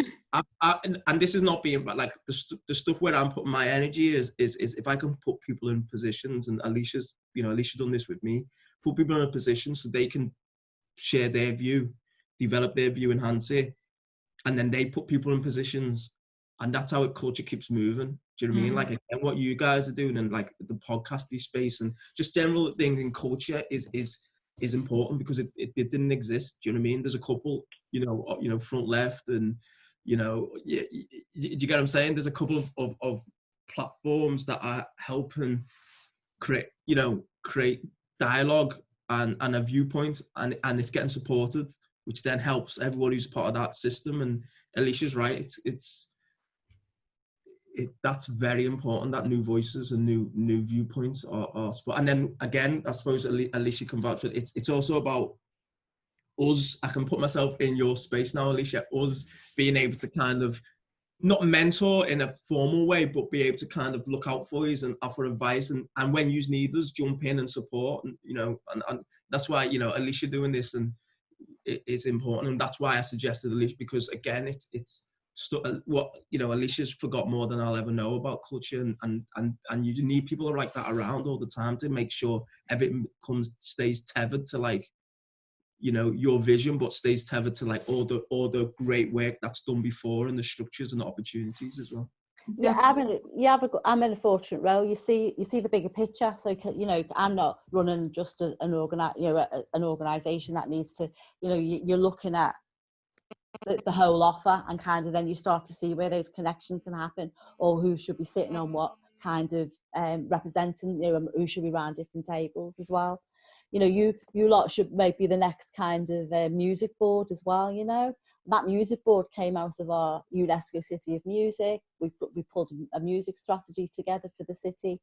and this is not being, but like the stuff where I'm putting my energy is if I can put people in positions, and Alicia's done this with me, put people in a position so they can share their view, develop their view, enhance it, and then they put people in positions, and that's how culture keeps moving. Do you know what I mean? Like, again, what you guys are doing, and like the podcasty space, and just general things in culture is important, because it didn't exist. Do you know what I mean? There's a couple, you know, front left, and, you know, you get what I'm saying? There's a couple of platforms that are helping create dialogue and a viewpoint, and it's getting supported, which then helps everyone who's part of that system. And Alicia's right, that's very important, that new voices and new viewpoints are spot. And then again, I suppose Alicia can vouch for it. It's also about us. I can put myself in your space now, Alicia, us being able to kind of not mentor in a formal way, but be able to kind of look out for you and offer advice, and when you need us, jump in and support, and, you know, and that's why, you know, Alicia doing this, and it's important, and that's why I suggested Alicia, because again, it's what, you know, Alicia's forgot more than I'll ever know about culture, and you need people like that around all the time to make sure everything stays tethered to, like, you know, your vision, but stays tethered to like all the great work that's done before, and the structures and the opportunities as well. Yeah, I'm in a fortunate role. You see the bigger picture. So, you know, I'm not running just an organisation that needs to, you know, you're looking at the whole offer, and kind of then you start to see where those connections can happen, or who should be sitting on what kind of representing, who should be around different tables as well. You lot should maybe the next kind of music board as well. That music board came out of our UNESCO City of Music. We pulled a music strategy together for the city,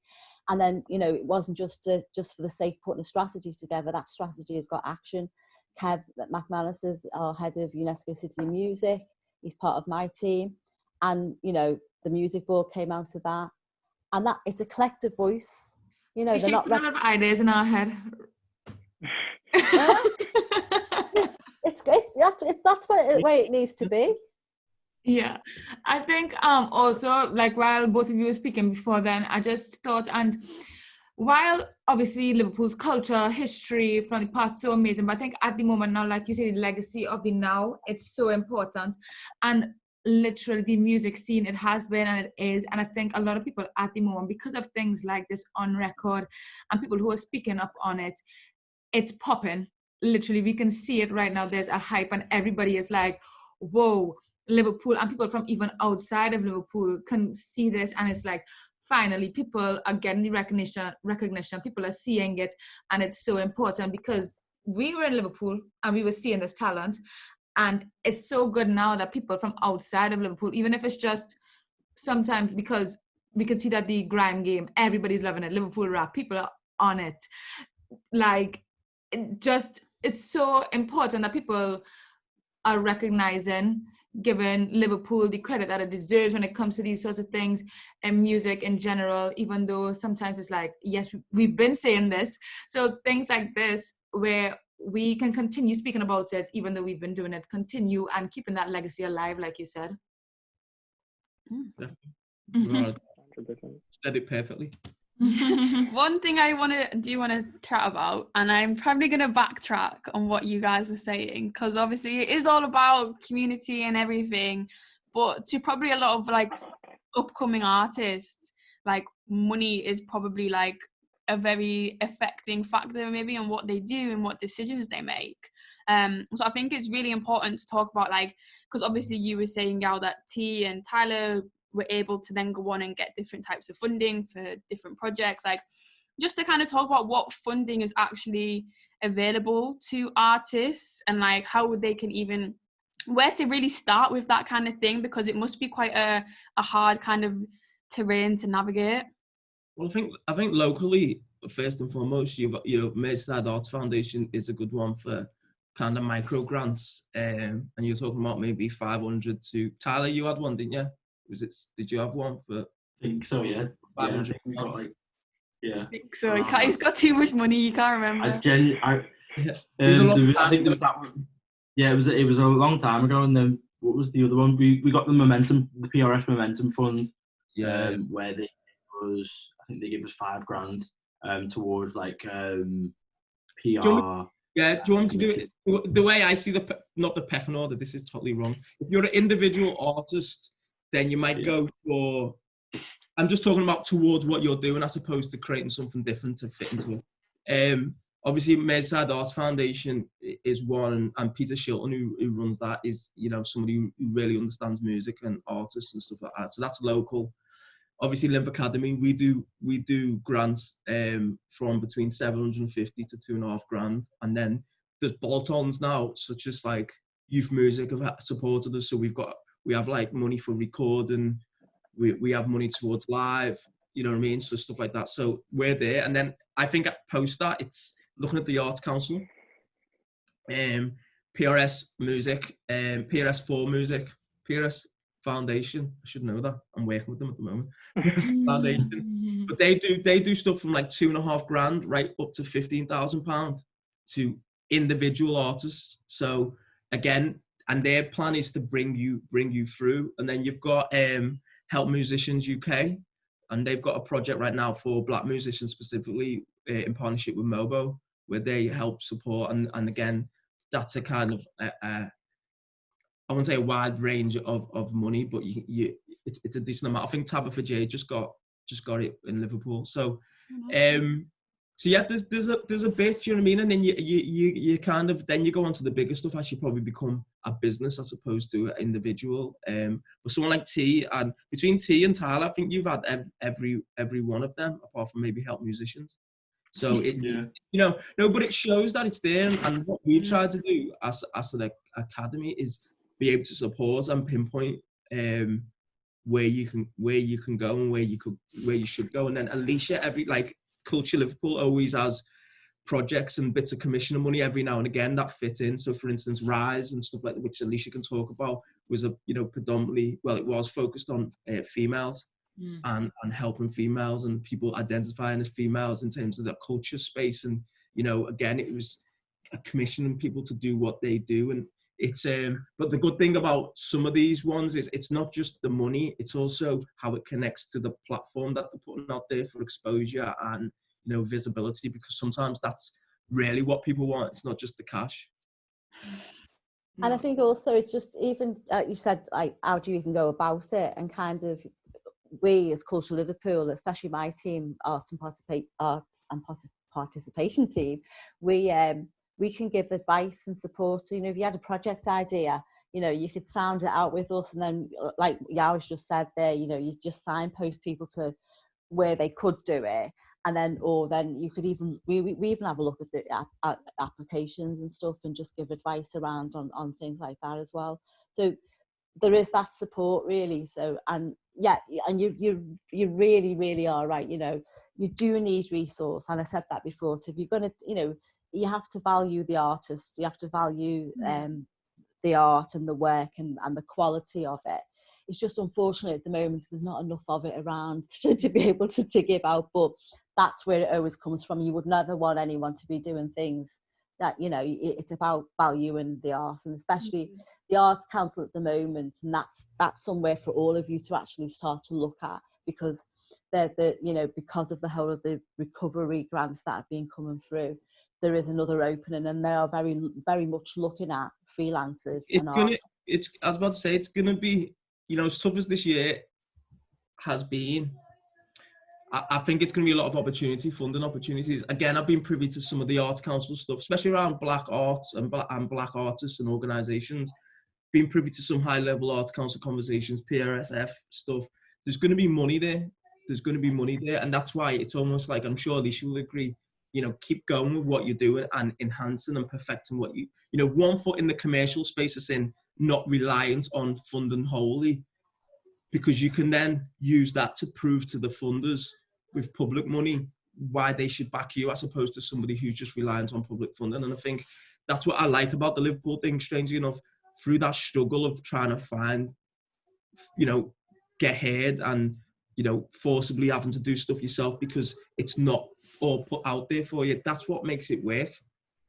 and then it wasn't just for the sake of putting a strategy together. That strategy has got action. Kev McManus is our head of UNESCO City of Music. He's part of my team, and the music board came out of that, and that it's a collective voice. They're not a lot of ideas in our head. That's where it needs to be. Yeah, I think also, like, while both of you were speaking before then, I just thought, and while obviously Liverpool's culture, history from the past is so amazing, but I think at the moment now, like you say, the legacy of the now, it's so important. And literally the music scene, it has been and it is, and I think a lot of people at the moment, because of things like this on record and people who are speaking up on it, it's popping. Literally, we can see it right now. There's a hype and everybody is like, whoa, Liverpool, and people from even outside of Liverpool can see this, and it's like, finally people are getting the recognition, people are seeing it, and it's so important because we were in Liverpool and we were seeing this talent, and it's so good now that people from outside of Liverpool, even if it's just sometimes, because we can see that the grime game, everybody's loving it, Liverpool rap, people are on it, like, it's so important that people are recognizing, giving Liverpool the credit that it deserves when it comes to these sorts of things, and music in general, even though sometimes it's like, yes, we've been saying this. So things like this, where we can continue speaking about it, even though we've been doing it, continue and keeping that legacy alive, like you said. Right. Said it perfectly. One thing I want to chat about, and I'm probably going to backtrack on what you guys were saying, because obviously it is all about community and everything, but to probably a lot of like upcoming artists, like money is probably like a very affecting factor maybe on what they do and what decisions they make. So I think it's really important to talk about, like, because obviously you were saying, Yaw, that T and Tyler were able to then go on and get different types of funding for different projects, like just to kind of talk about what funding is actually available to artists, and like how they can even, where to really start with that kind of thing, because it must be quite a hard kind of terrain to navigate. Well, I think locally, first and foremost, Merseyside Arts Foundation is a good one for kind of micro grants, and you're talking about maybe 500 to, Tyler, you had one, didn't you? Did you have one for? I think so, yeah. 500. Yeah, I think we got like, yeah. I think so. He's got too much money. You can't remember. I think there was that one. Yeah, it was a long time ago. And then what was the other one? We got the PRS Momentum Fund. Yeah. Where I think they gave us $5,000 towards like PR. Do you want me to do it the way I see not the pecking order? This is totally wrong. If you're an individual artist, then you might go for, I'm just talking about towards what you're doing as opposed to creating something different to fit into it. Obviously, Merseyside Arts Foundation is one, and Peter Shilton, who runs that, is somebody who really understands music and artists and stuff like that. So that's local. Obviously, Lymph Academy, we do grants from between 750 to $2,500, and then there's bolt-ons now, such as like Youth Music have supported us. So we have like money for recording, we have money towards live, you know what I mean? So stuff like that. So we're there. And then I think post that, it's looking at the Arts Council, PRS Music, PRS4 Music, PRS Foundation. I should know that. I'm working with them at the moment. PRS Foundation. But they do stuff from like $2,500 right up to £15,000 to individual artists. So again, and their plan is to bring you through. And then you've got Help Musicians UK, and they've got a project right now for Black musicians specifically in partnership with Mobo, where they help support. And again, that's a kind of I wouldn't say a wide range of money, but it's a decent amount. I think Tabitha J just got it in Liverpool. So so yeah, there's a bit, you know what I mean? And then you kind of, then you go on to the bigger stuff as you probably become a business as opposed to an individual. But someone like T, and between T and Tyler, I think you've had every one of them, apart from maybe help musicians. So it, no, but it shows that it's there. And what we've tried to do as an academy is be able to support and pinpoint where you can go and where you should go. And then Alicia, Culture Liverpool always has projects and bits of commissioner money every now and again that fit in. So for instance, Rise and stuff like that, which Alicia can talk about, was predominantly, well, it was focused on females and helping females and people identifying as females in terms of the culture space. And again, it was commissioning people to do what they do. And it's but the good thing about some of these ones is it's not just the money, it's also how it connects to the platform that they're putting out there for exposure and visibility, because sometimes that's really what people want. It's not just the cash. And I think also it's just, even you said, like, how do you even go about it? And kind of, we as Culture Liverpool, especially my team, arts and participation team, we can give advice and support. If you had a project idea, you could sound it out with us, and then, like Yaw just said there, you just signpost people to where they could do it. And then, you could even, we even have a look at the applications and stuff and just give advice around on things like that as well. So there is that support, really. So, and you really, really are right. You do need resource. And I said that before. So if you're going to, you have to value the artist, you have to value the art and the work and the quality of it. It's just unfortunate at the moment there's not enough of it around to be able to give out, but that's where it always comes from. You would never want anyone to be doing things that, it's about valuing the art, and especially the Arts Council at the moment, and that's somewhere for all of you to actually start to look at, because because of the whole of the recovery grants that have been coming through, there is another opening, and they are very, very much looking at freelancers and art. I was about to say, it's going to be, as tough as this year has been, I think it's going to be a lot of funding opportunities. Again, I've been privy to some of the Arts Council stuff, especially around Black arts and Black artists and organisations. Been privy to some high-level Arts Council conversations, PRSF stuff. There's going to be money there. And that's why it's almost like, I'm sure Alicia will agree, keep going with what you're doing and enhancing and perfecting what one foot in the commercial space is in, not reliant on funding wholly, because you can then use that to prove to the funders with public money why they should back you, as opposed to somebody who's just reliant on public funding. And I think that's what I like about the Liverpool thing, strangely enough, through that struggle of trying to find, get heard and, forcibly having to do stuff yourself because it's not all put out there for you. That's what makes it work.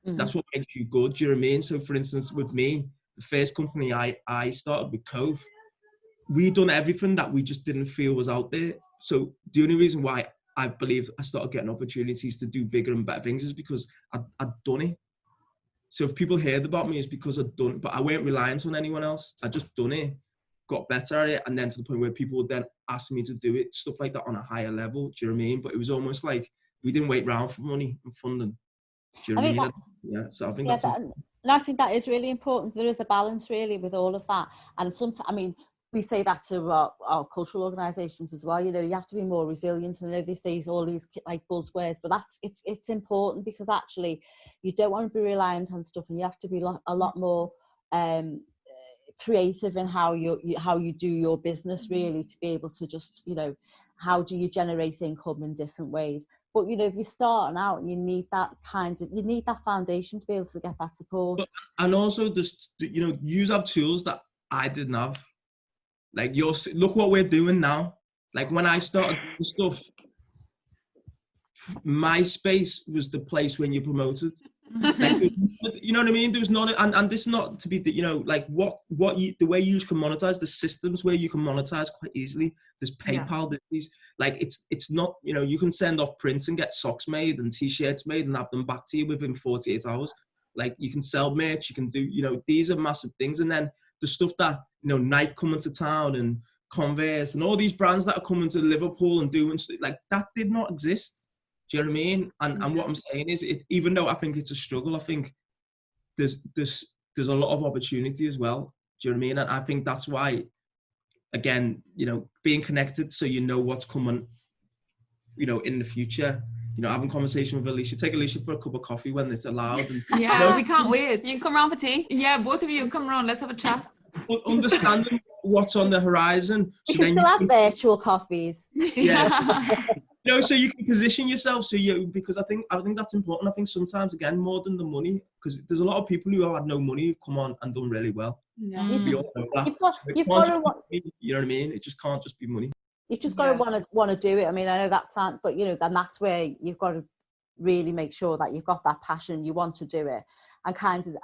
Mm-hmm. That's what makes you good. Do you know what I mean? So for instance, with me, the first company I started with Cove, we done everything that we just didn't feel was out there. So the only reason why I believe I started getting opportunities to do bigger and better things is because I'd done it. So if people heard about me, it's because I'd done it, but I weren't reliant on anyone else. I just done it, got better at it, and then to the point where people would then ask me to do it, stuff like that on a higher level. Do you know what I mean? But it was almost like we didn't wait around for money and funding. Do you know what I mean? So I think that's and I think that is really important. There is a balance really with all of that. And sometimes, we say that to our cultural organisations as well. You have to be more resilient. And I know these days all these like buzzwords, but it's important, because actually you don't want to be reliant on stuff, and you have to be a lot more creative in how you do your business, really, to be able to just how do you generate income in different ways. But if you're starting out, you need that foundation to be able to get that support. And also just use have tools that I didn't have. Like look what we're doing now. Like when I started doing stuff, MySpace was the place when you promoted. Like, you know what I mean? There was not, and this is not to be, like the way you can monetize, the systems where you can monetize quite easily. There's PayPal. There's like it's not, you can send off prints and get socks made and t-shirts made and have them back to you within 48 hours. Like you can sell merch, you can do, these are massive things. And then the stuff that, Nike coming to town and Converse and all these brands that are coming to Liverpool and doing stuff like that did not exist. Do you know what I mean? And what I'm saying is, even though I think it's a struggle, I think there's there's a lot of opportunity as well. Do you know what I mean? And I think that's why, again, you know, being connected so you know what's coming, you know, in the future. You know, having conversation with Alicia. Take Alicia for a cup of coffee when it's allowed. And, Yeah, we can't wait. You can come round for tea. Yeah, both of you come around. Let's have a chat. Understanding what's on the horizon. We So can then still you have can, virtual coffees. yeah. You know, so you can position yourself. So you, because I think that's important. I think sometimes, again, more than the money, because there's a lot of people who have had no money who've come on and done really well. Yeah. We all know that. You've got So it to can't just be money, you know what I mean? It just can't just be money. You've just got to want to do it. I mean, I know that sounds, but you know, then that's where you've got to really make sure that you've got that passion, you want to do it. And kind of,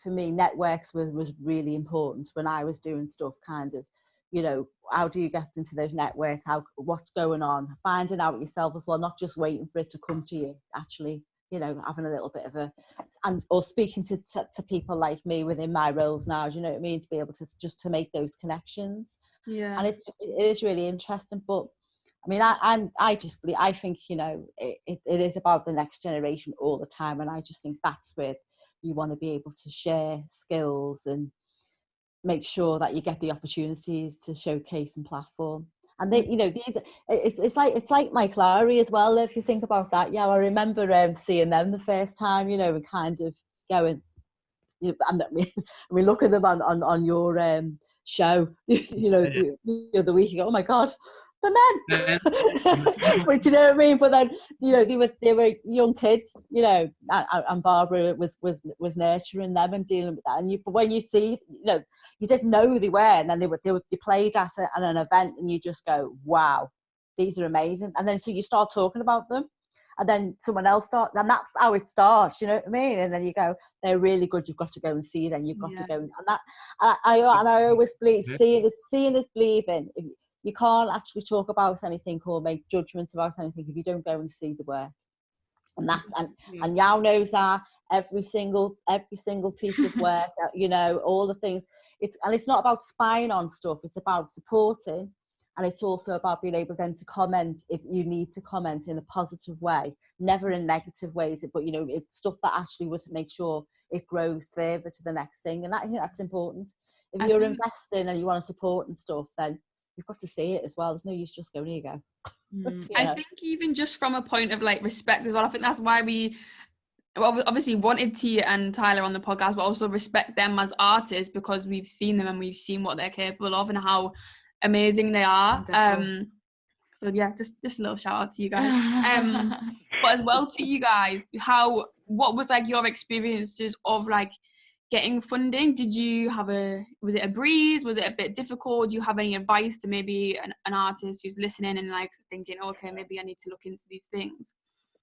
for me, networks was really important when I was doing stuff. Kind of, you know, how do you get into those networks? What's going on? Finding out yourself as well, not just waiting for it to come to you. Actually, you know, having a little bit of or speaking to people like me within my roles now. Do you know what I mean? To be able to make those connections. Yeah. And it is really interesting, but I mean, I think, you know, it is about the next generation all the time, and I just think that's where you want to be able to share skills and make sure that you get the opportunities to showcase and platform. And they, you know, it's like Mike Lowry as well. If you think about that, yeah, I remember seeing them the first time, you know, and kind of going, you know, and we look at them on your show, you know, the other week. You go, oh my God, the men. But you know what I mean? But then, you know, they were young kids, you know, and Barbara was nurturing them and dealing with that. And but when you see, you know, you didn't know who they were, and then they played at an event, and you just go, wow, these are amazing. And then so you start talking about them. And then someone else starts, and that's how it starts, you know what I mean? And then you go, they're really good, you've got to go and see them, you've got to go. And that, I always believe, seeing is believing. You can't actually talk about anything or make judgments about anything if you don't go and see the work. And that's, and Yaw knows that, every single piece of work, you know, all the things. It's not about spying on stuff, it's about supporting. And it's also about being able then to comment if you need to comment in a positive way, never in negative ways, but, you know, it's stuff that actually would make sure it grows further to the next thing. And I think that's important. If you're investing and you want to support and stuff, then you've got to see it as well. There's no use just going, here you go. I think even just from a point of like respect as well, I think that's why we obviously wanted T and Tyler on the podcast, but also respect them as artists, because we've seen them and we've seen what they're capable of and how amazing they are. So yeah, just a little shout out to you guys. But as well to you guys, what was like your experiences of like getting funding? Did you have was it a breeze? Was it a bit difficult? Do you have any advice to maybe an artist who's listening and like thinking, okay, maybe I need to look into these things?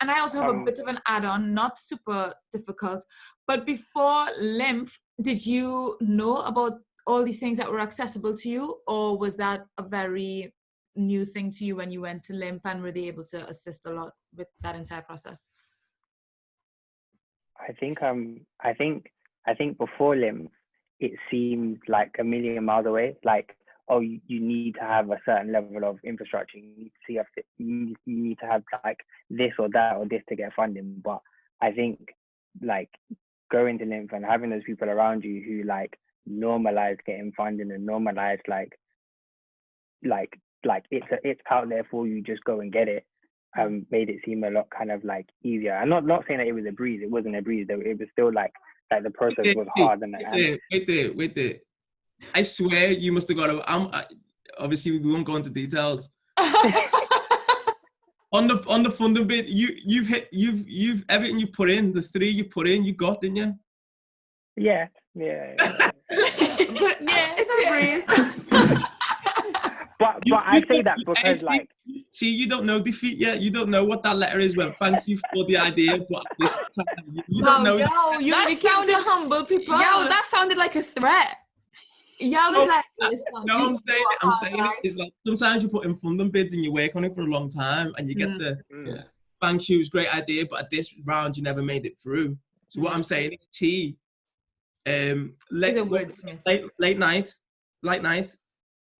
And I also have a bit of an add-on, not super difficult, but before Lymph, did you know about all these things that were accessible to you, or was that a very new thing to you when you went to Lymph, and were they able to assist a lot with that entire process? I think before Lymph, it seemed like a million miles away. Like, oh, you need to have a certain level of infrastructure. You need to have like this or that or this to get funding. But I think like going to Lymph and having those people around you who like normalize getting funding and normalize like it's out there for you, just go and get it, made it seem a lot kind of like easier. I'm not saying that it was a breeze. It wasn't a breeze though. It was still like the process was hard. Wait there. I swear you must have got obviously we won't go into details. on the funding bit, you've everything you put in, the 3 you put in, you got, didn't you? Yeah. But yeah, it's not a breeze. But I say that because like, see, you don't know defeat yet. You don't know what that letter is. Well, thank you for the idea, but this time you don't know. No, you really sounded humble people. Yeah, that sounded like a threat. Yeah, was like, no, I'm saying it is like sometimes you put in funding bids and you work on it for a long time and you get thank you, it's a great idea, but at this round you never made it through. So what I'm saying is T, late night,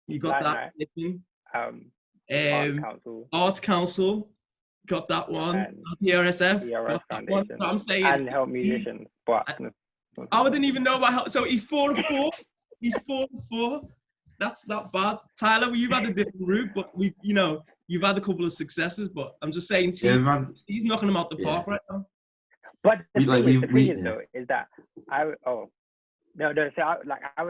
you got that. Arts Council, got that one. PRSF, PRS got that one. Foundation, So I'm saying, and help musicians, but I wouldn't even know about how. So he's 4-4. He's 4-4. That's not bad. Tyler, you've had a different route, but you've had a couple of successes. But I'm just saying, he's knocking them out the park right now. But the thing is, yeah. though, is that I was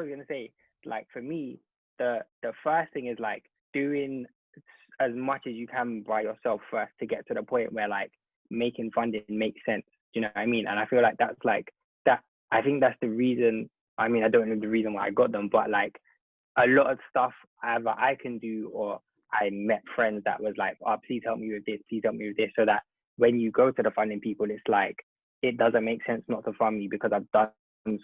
gonna say, like, for me, the first thing is like doing as much as you can by yourself first to get to the point where like making funding makes sense. Do you know what I mean? And I feel like that's like that. I think that's the reason. I mean, I don't know the reason why I got them, but like a lot of stuff either I can do or I met friends that was like, oh, please help me with this, please help me with this, so that when you go to the funding people, it's like it doesn't make sense not to fund me because I've done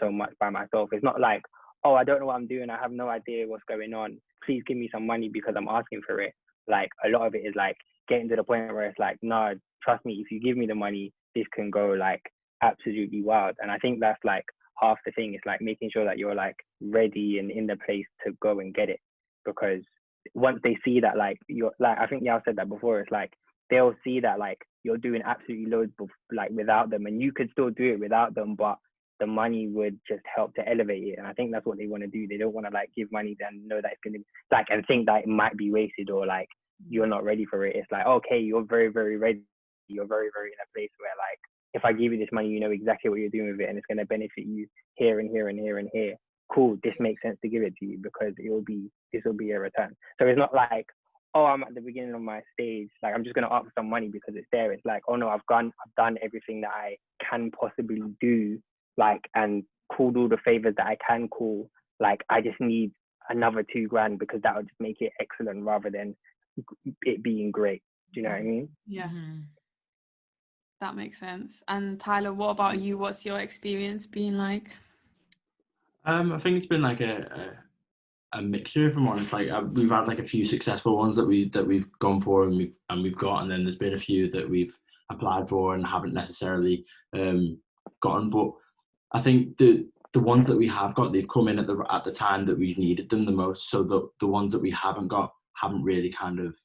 so much by myself. It's not like, oh, I don't know what I'm doing, I have no idea what's going on, please give me some money because I'm asking for it. Like a lot of it is like getting to the point where it's like, no, trust me, if you give me the money, this can go like absolutely wild. And I think that's like half the thing. Is like making sure that you're like ready and in the place to go and get it, because once they see that like you're like, I think Yaw said that before, it's like they'll see that like you're doing absolutely loads like without them, and you could still do it without them, but the money would just help to elevate it. And I think that's what they want to do. They don't want to like give money and know that it's going to like, and think that it might be wasted or like you're not ready for it. It's like, okay, you're very, very ready. You're very, very in a place where like, if I give you this money, you know exactly what you're doing with it, and it's going to benefit you here and here and here and here. Cool, this makes sense to give it to you because this will be a return. So it's not like, oh, I'm at the beginning of my stage, like I'm just going to ask for some money because it's there. It's like, oh no, I've done everything that I can possibly do, like, and called all the favors that I can call. Like, I just need another $2,000 because that would just make it excellent rather than it being great. Do you know what I mean? Yeah. That makes sense. And Tyler, what about you? What's your experience been like? I think it's been like a mixture, if I'm honest. Like we've had like a few successful ones that we've gone for and we've got, and then there's been a few that we've applied for and haven't necessarily gotten. But I think the ones that we have got, they've come in at the time that we've needed them the most. So the ones that we haven't got haven't really kind of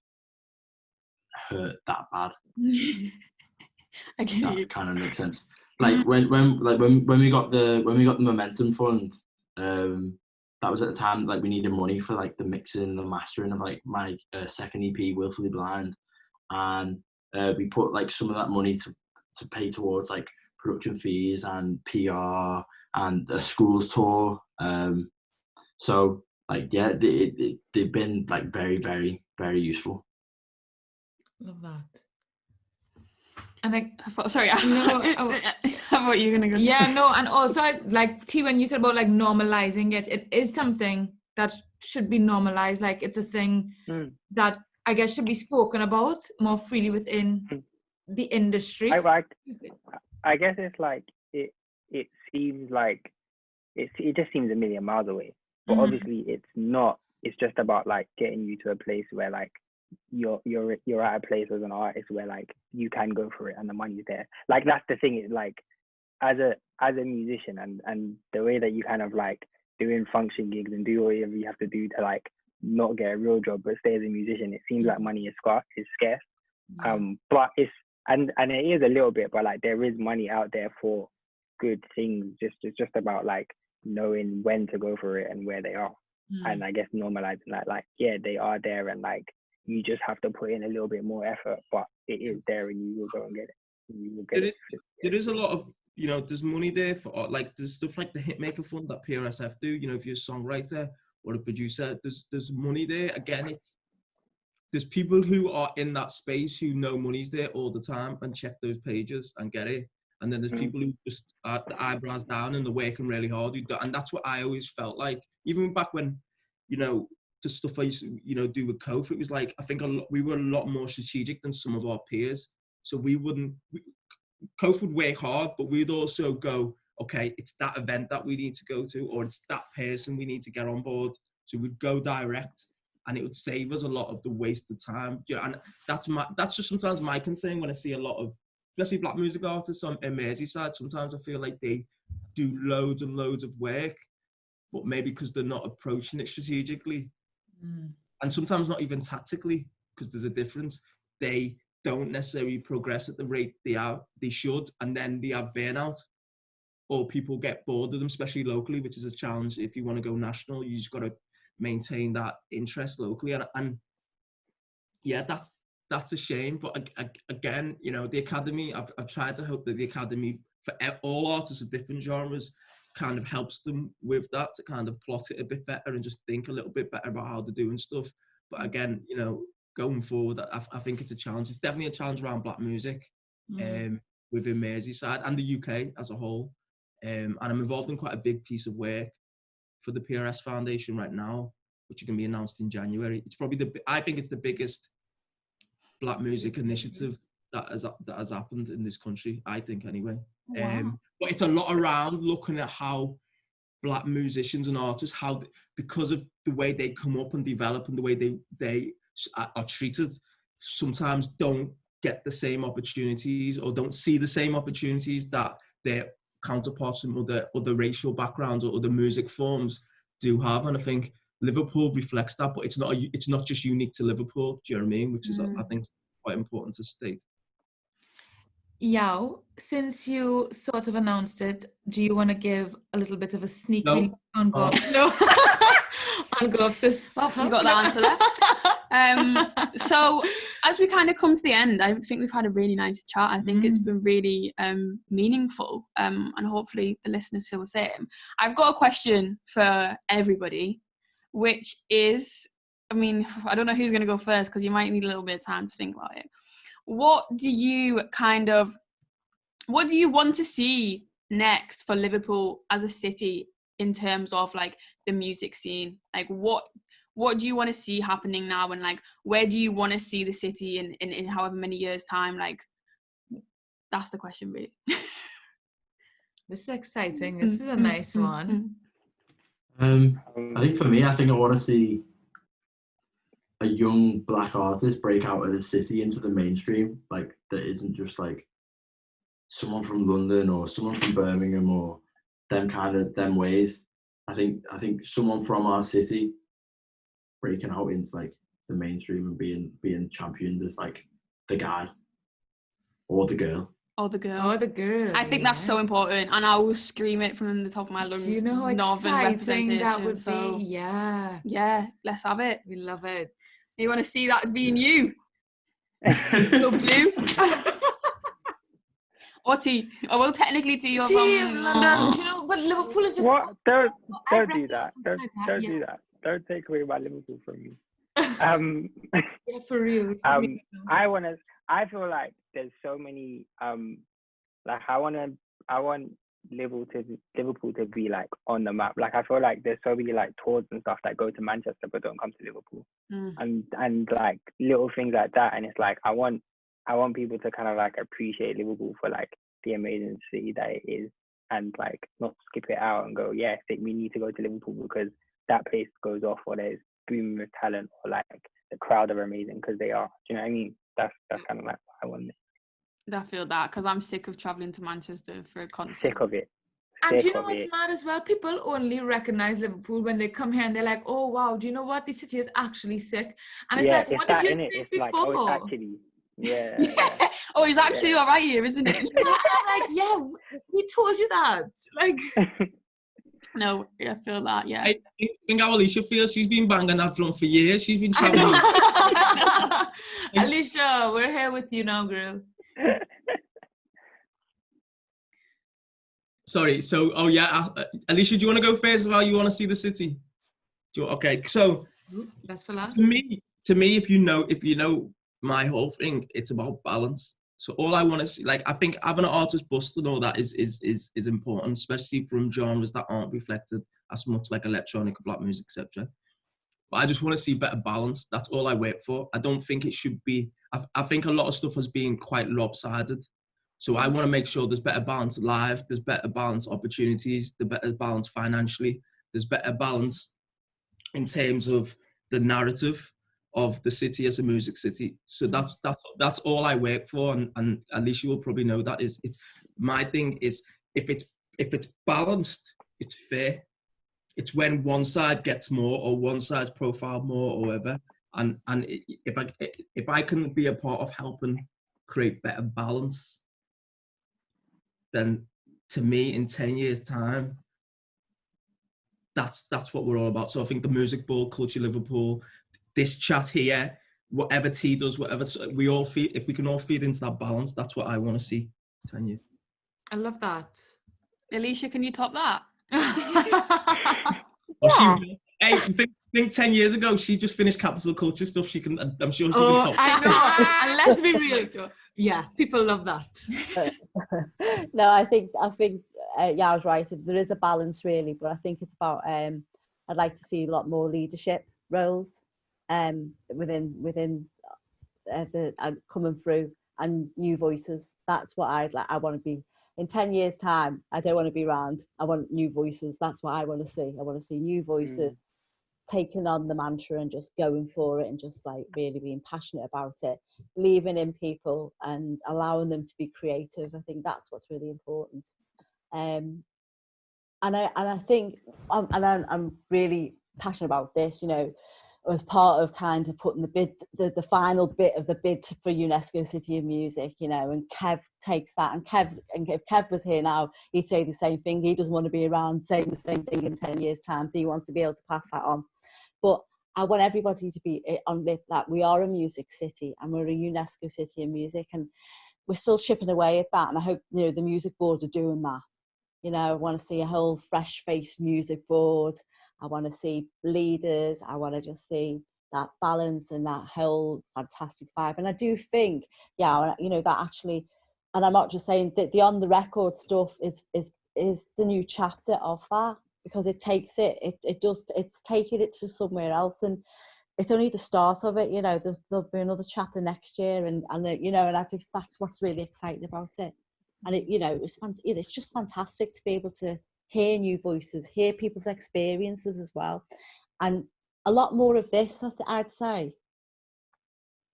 hurt that bad. I get you. That kind of makes sense. Like when we got the Momentum Fund, that was at the time like we needed money for like the mixing and the mastering of like my second EP, Willfully Blind, and we put like some of that money to pay towards like production fees and PR and a schools tour. So like yeah, they've been like very, very, very useful. Love that. And I thought, sorry, no, how about you gonna go? Yeah, no, and also like T, when you said about like normalizing it, it is something that should be normalized. Like it's a thing that I guess should be spoken about more freely within the industry. I guess it's like it seems like it just seems a million miles away, but obviously it's not. It's just about like getting you to a place where like you're at a place as an artist where like you can go for it and the money's there. Like that's the thing, is like as a musician and the way that you kind of like doing function gigs and do whatever you have to do to like not get a real job but stay as a musician, it seems like money is scarce. But it's and it is a little bit, but like there is money out there for good things. It's just about like knowing when to go for it and where they are. And I guess normalizing that, like, yeah, they are there and like you just have to put in a little bit more effort, but it is there and you will go and get it. You will get it. There is a lot of, there's money there for like there's stuff like the Hitmaker Fund that PRSF do. If you're a songwriter or a producer, there's money there. Again, there's people who are in that space who know money's there all the time and check those pages and get it. And then there's people who just are the eyebrows down and they're working really hard. And that's what I always felt like, even back when, the stuff I used to, do with Kof, it was like, I think we were a lot more strategic than some of our peers. So Kof would work hard, but we'd also go, okay, it's that event that we need to go to, or it's that person we need to get on board. So we'd go direct, and it would save us a lot of the wasted time. And that's just sometimes my concern when I see a lot of, especially black music artists on Merseyside. Sometimes I feel like they do loads and loads of work, but maybe because they're not approaching it strategically. And sometimes not even tactically, because there's a difference. They don't necessarily progress at the rate they should, and then they have burnout. or people get bored of them, especially locally, which is a challenge. If you want to go national, you just got to maintain that interest locally. And yeah, that's a shame. But again, you know, the Academy, I've tried to hope that the Academy, for all artists of different genres, kind of helps them with that, to kind of plot it a bit better and just think a little bit better about how they're doing stuff. But again, you know, going forward, I think it's a challenge. It's definitely a challenge around black music within Merseyside and the UK as a whole. And I'm involved in quite a big piece of work for the PRS Foundation right now, which is going to be announced in January. It's probably I think it's the biggest black music initiative that has happened in this country, I think anyway. Wow. But it's a lot around looking at how black musicians and artists, how, because of the way they come up and develop and the way they are treated, sometimes don't get the same opportunities or don't see the same opportunities that their counterparts from other racial backgrounds or other music forms do have. And I think Liverpool reflects that, but it's not just unique to Liverpool, do you know what I mean? Which is, I think, quite important to state. Yaw, since you sort of announced it, do you want to give a little bit of a sneak No. peek on Go? No. On Go Sis. Well, you got the answer there. So as we kind of come to the end, I think we've had a really nice chat. I think it's been really meaningful, and hopefully the listeners feel the same. I've got a question for everybody, which is, I mean, I don't know who's going to go first because you might need a little bit of time to think about it. What do you want to see next for Liverpool as a city in terms of like the music scene? Like what do you want to see happening now, and like where do you want to see the city in however many years time? Like that's the question, really. This is exciting. This is a nice one. I think for me, I want to see a young black artist break out of the city into the mainstream, like that isn't just like someone from London or someone from Birmingham or them ways. I think someone from our city breaking out into like the mainstream and being championed as like the guy or the girl. Or the girl. I think that's so important, and I will scream it from the top of my lungs. Do you know how exciting that would be? Yeah. Yeah, let's have it. We love it. You want to see that being you? So blue. Or T. Oh, well, technically T. You're from London. Do you know what? Liverpool is just... What? Don't do that. Don't do that. Don't take away my Liverpool from me. Yeah, for real. I feel like there's so many like I want Liverpool to be like on the map. Like I feel like there's so many like tours and stuff that go to Manchester but don't come to Liverpool. And like little things like that, and it's like I want people to kind of like appreciate Liverpool for like the amazing city that it is, and like not skip it out and go, yeah, we need to go to Liverpool because that place goes off, or there's booming with talent, or like the crowd are amazing because they are. Do you know what I mean? That's kind of like what I want. I feel that because I'm sick of traveling to Manchester for a concert. Sick of it. And do you know what's mad as well? People only recognize Liverpool when they come here and they're like, oh wow, do you know what? This city is actually sick. And it's like, what did you think before? Like, oh, it's actually, yeah. Oh, it's actually all right here, isn't it? I'm like, yeah, we told you that. Like, no, I feel that, yeah. I think how Alicia feels. She's been banging that drum for years. She's been traveling. Alicia, we're here with you now, girl. Sorry. So, Alicia, do you want to go first of how you want to see the city? Okay. So, that's for last. To me, if you know my whole thing, it's about balance. So all I want to see, like, I think having an artist bust and all that is important, especially from genres that aren't reflected as much, like electronic, black music, etc. But I just want to see better balance. That's all I wait for. I don't think it should be. I think a lot of stuff has been quite lopsided. So I want to make sure there's better balance live, there's better balance opportunities, there's better balance financially, there's better balance in terms of the narrative of the city as a music city. So that's all I work for, and Alicia will probably know that is it's my thing is if it's balanced, it's fair. It's when one side gets more or one side's profile more or whatever. And if I can be a part of helping create better balance, then to me, in 10 years' time, that's what we're all about. So I think the music board, Culture Liverpool, this chat here, whatever T does, whatever we all feed, if we can all feed into that balance, that's what I want to see 10 years. I love that. Alicia, can you top that? Oh, hey, think 10 years ago, she just finished Capital Culture stuff. I'm sure she can top. I know. And let's be real. Yeah, people love that. No, I think yeah, I was right. There is a balance really, but I think it's about I'd like to see a lot more leadership roles within the coming through, and new voices. That's what I want to be in 10 years time. I don't want to be around. I want new voices. That's what I want to see. I want to see new voices taking on the mantra and just going for it, and just like really being passionate about it, believing in people and allowing them to be creative. I think that's what's really important. And I think I'm really passionate about this, you know, as part of kind of putting the final bit of the bid for UNESCO City of Music, you know, and Kev takes that, and if Kev was here now, he'd say the same thing. He doesn't want to be around saying the same thing in 10 years time, so he wants to be able to pass that on. But I want everybody to be on that we are a music city and we're a UNESCO City of Music, and we're still chipping away at that, and I hope, you know, the music board are doing that. You know, I want to see a whole fresh-faced music board. I want to see leaders. I want to just see that balance and that whole fantastic vibe. And I do think, yeah, you know, that actually, and I'm not just saying that the on the record stuff is the new chapter of that, because it takes it's taking it to somewhere else, and it's only the start of it. You know, there'll be another chapter next year, and you know, and that's what's really exciting about it. And it, you know, it's just fantastic to be able to hear new voices, hear people's experiences as well, and a lot more of this. I'd say,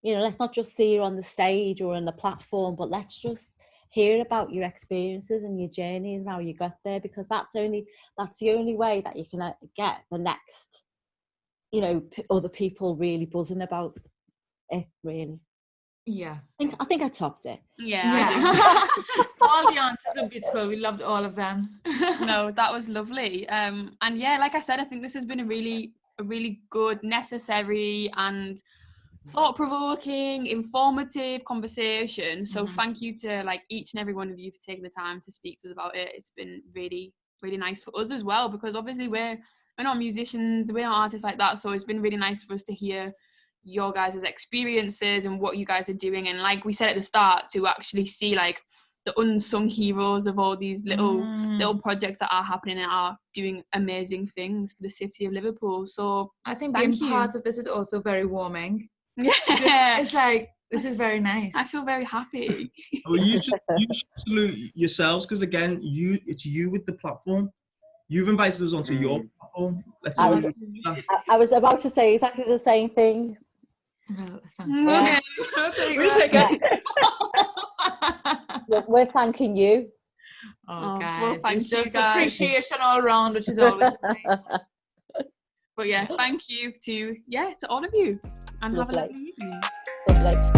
you know, let's not just see you on the stage or on the platform, but let's just hear about your experiences and your journeys and how you got there, because that's the only way that you can get the next, you know, other people really buzzing about it, really. Yeah. I think I topped it. Yeah. All the answers were beautiful. We loved all of them. No, that was lovely. And yeah, like I said, I think this has been a really good, necessary and thought-provoking, informative conversation. So thank you to like each and every one of you for taking the time to speak to us about it. It's been really, really nice for us as well, because obviously we're not musicians, we're not artists like that. So it's been really nice for us to hear your guys' experiences and what you guys are doing, and like we said at the start, to actually see like the unsung heroes of all these little projects that are happening and are doing amazing things for the city of Liverpool. So I think being part of this is also very warming. Yeah, it's like, this is very nice. I feel very happy. Well, you should salute yourselves, because again, it's you with the platform. You've invited us onto your platform. I was about to say exactly the same thing. Well, Okay, we'll take it. We're thanking you. Oh, guys, well, thank it's you, just guys. appreciation all around, which is always nice. But yeah, thank you to all of you, and have a Lovely. lovely evening. Lovely.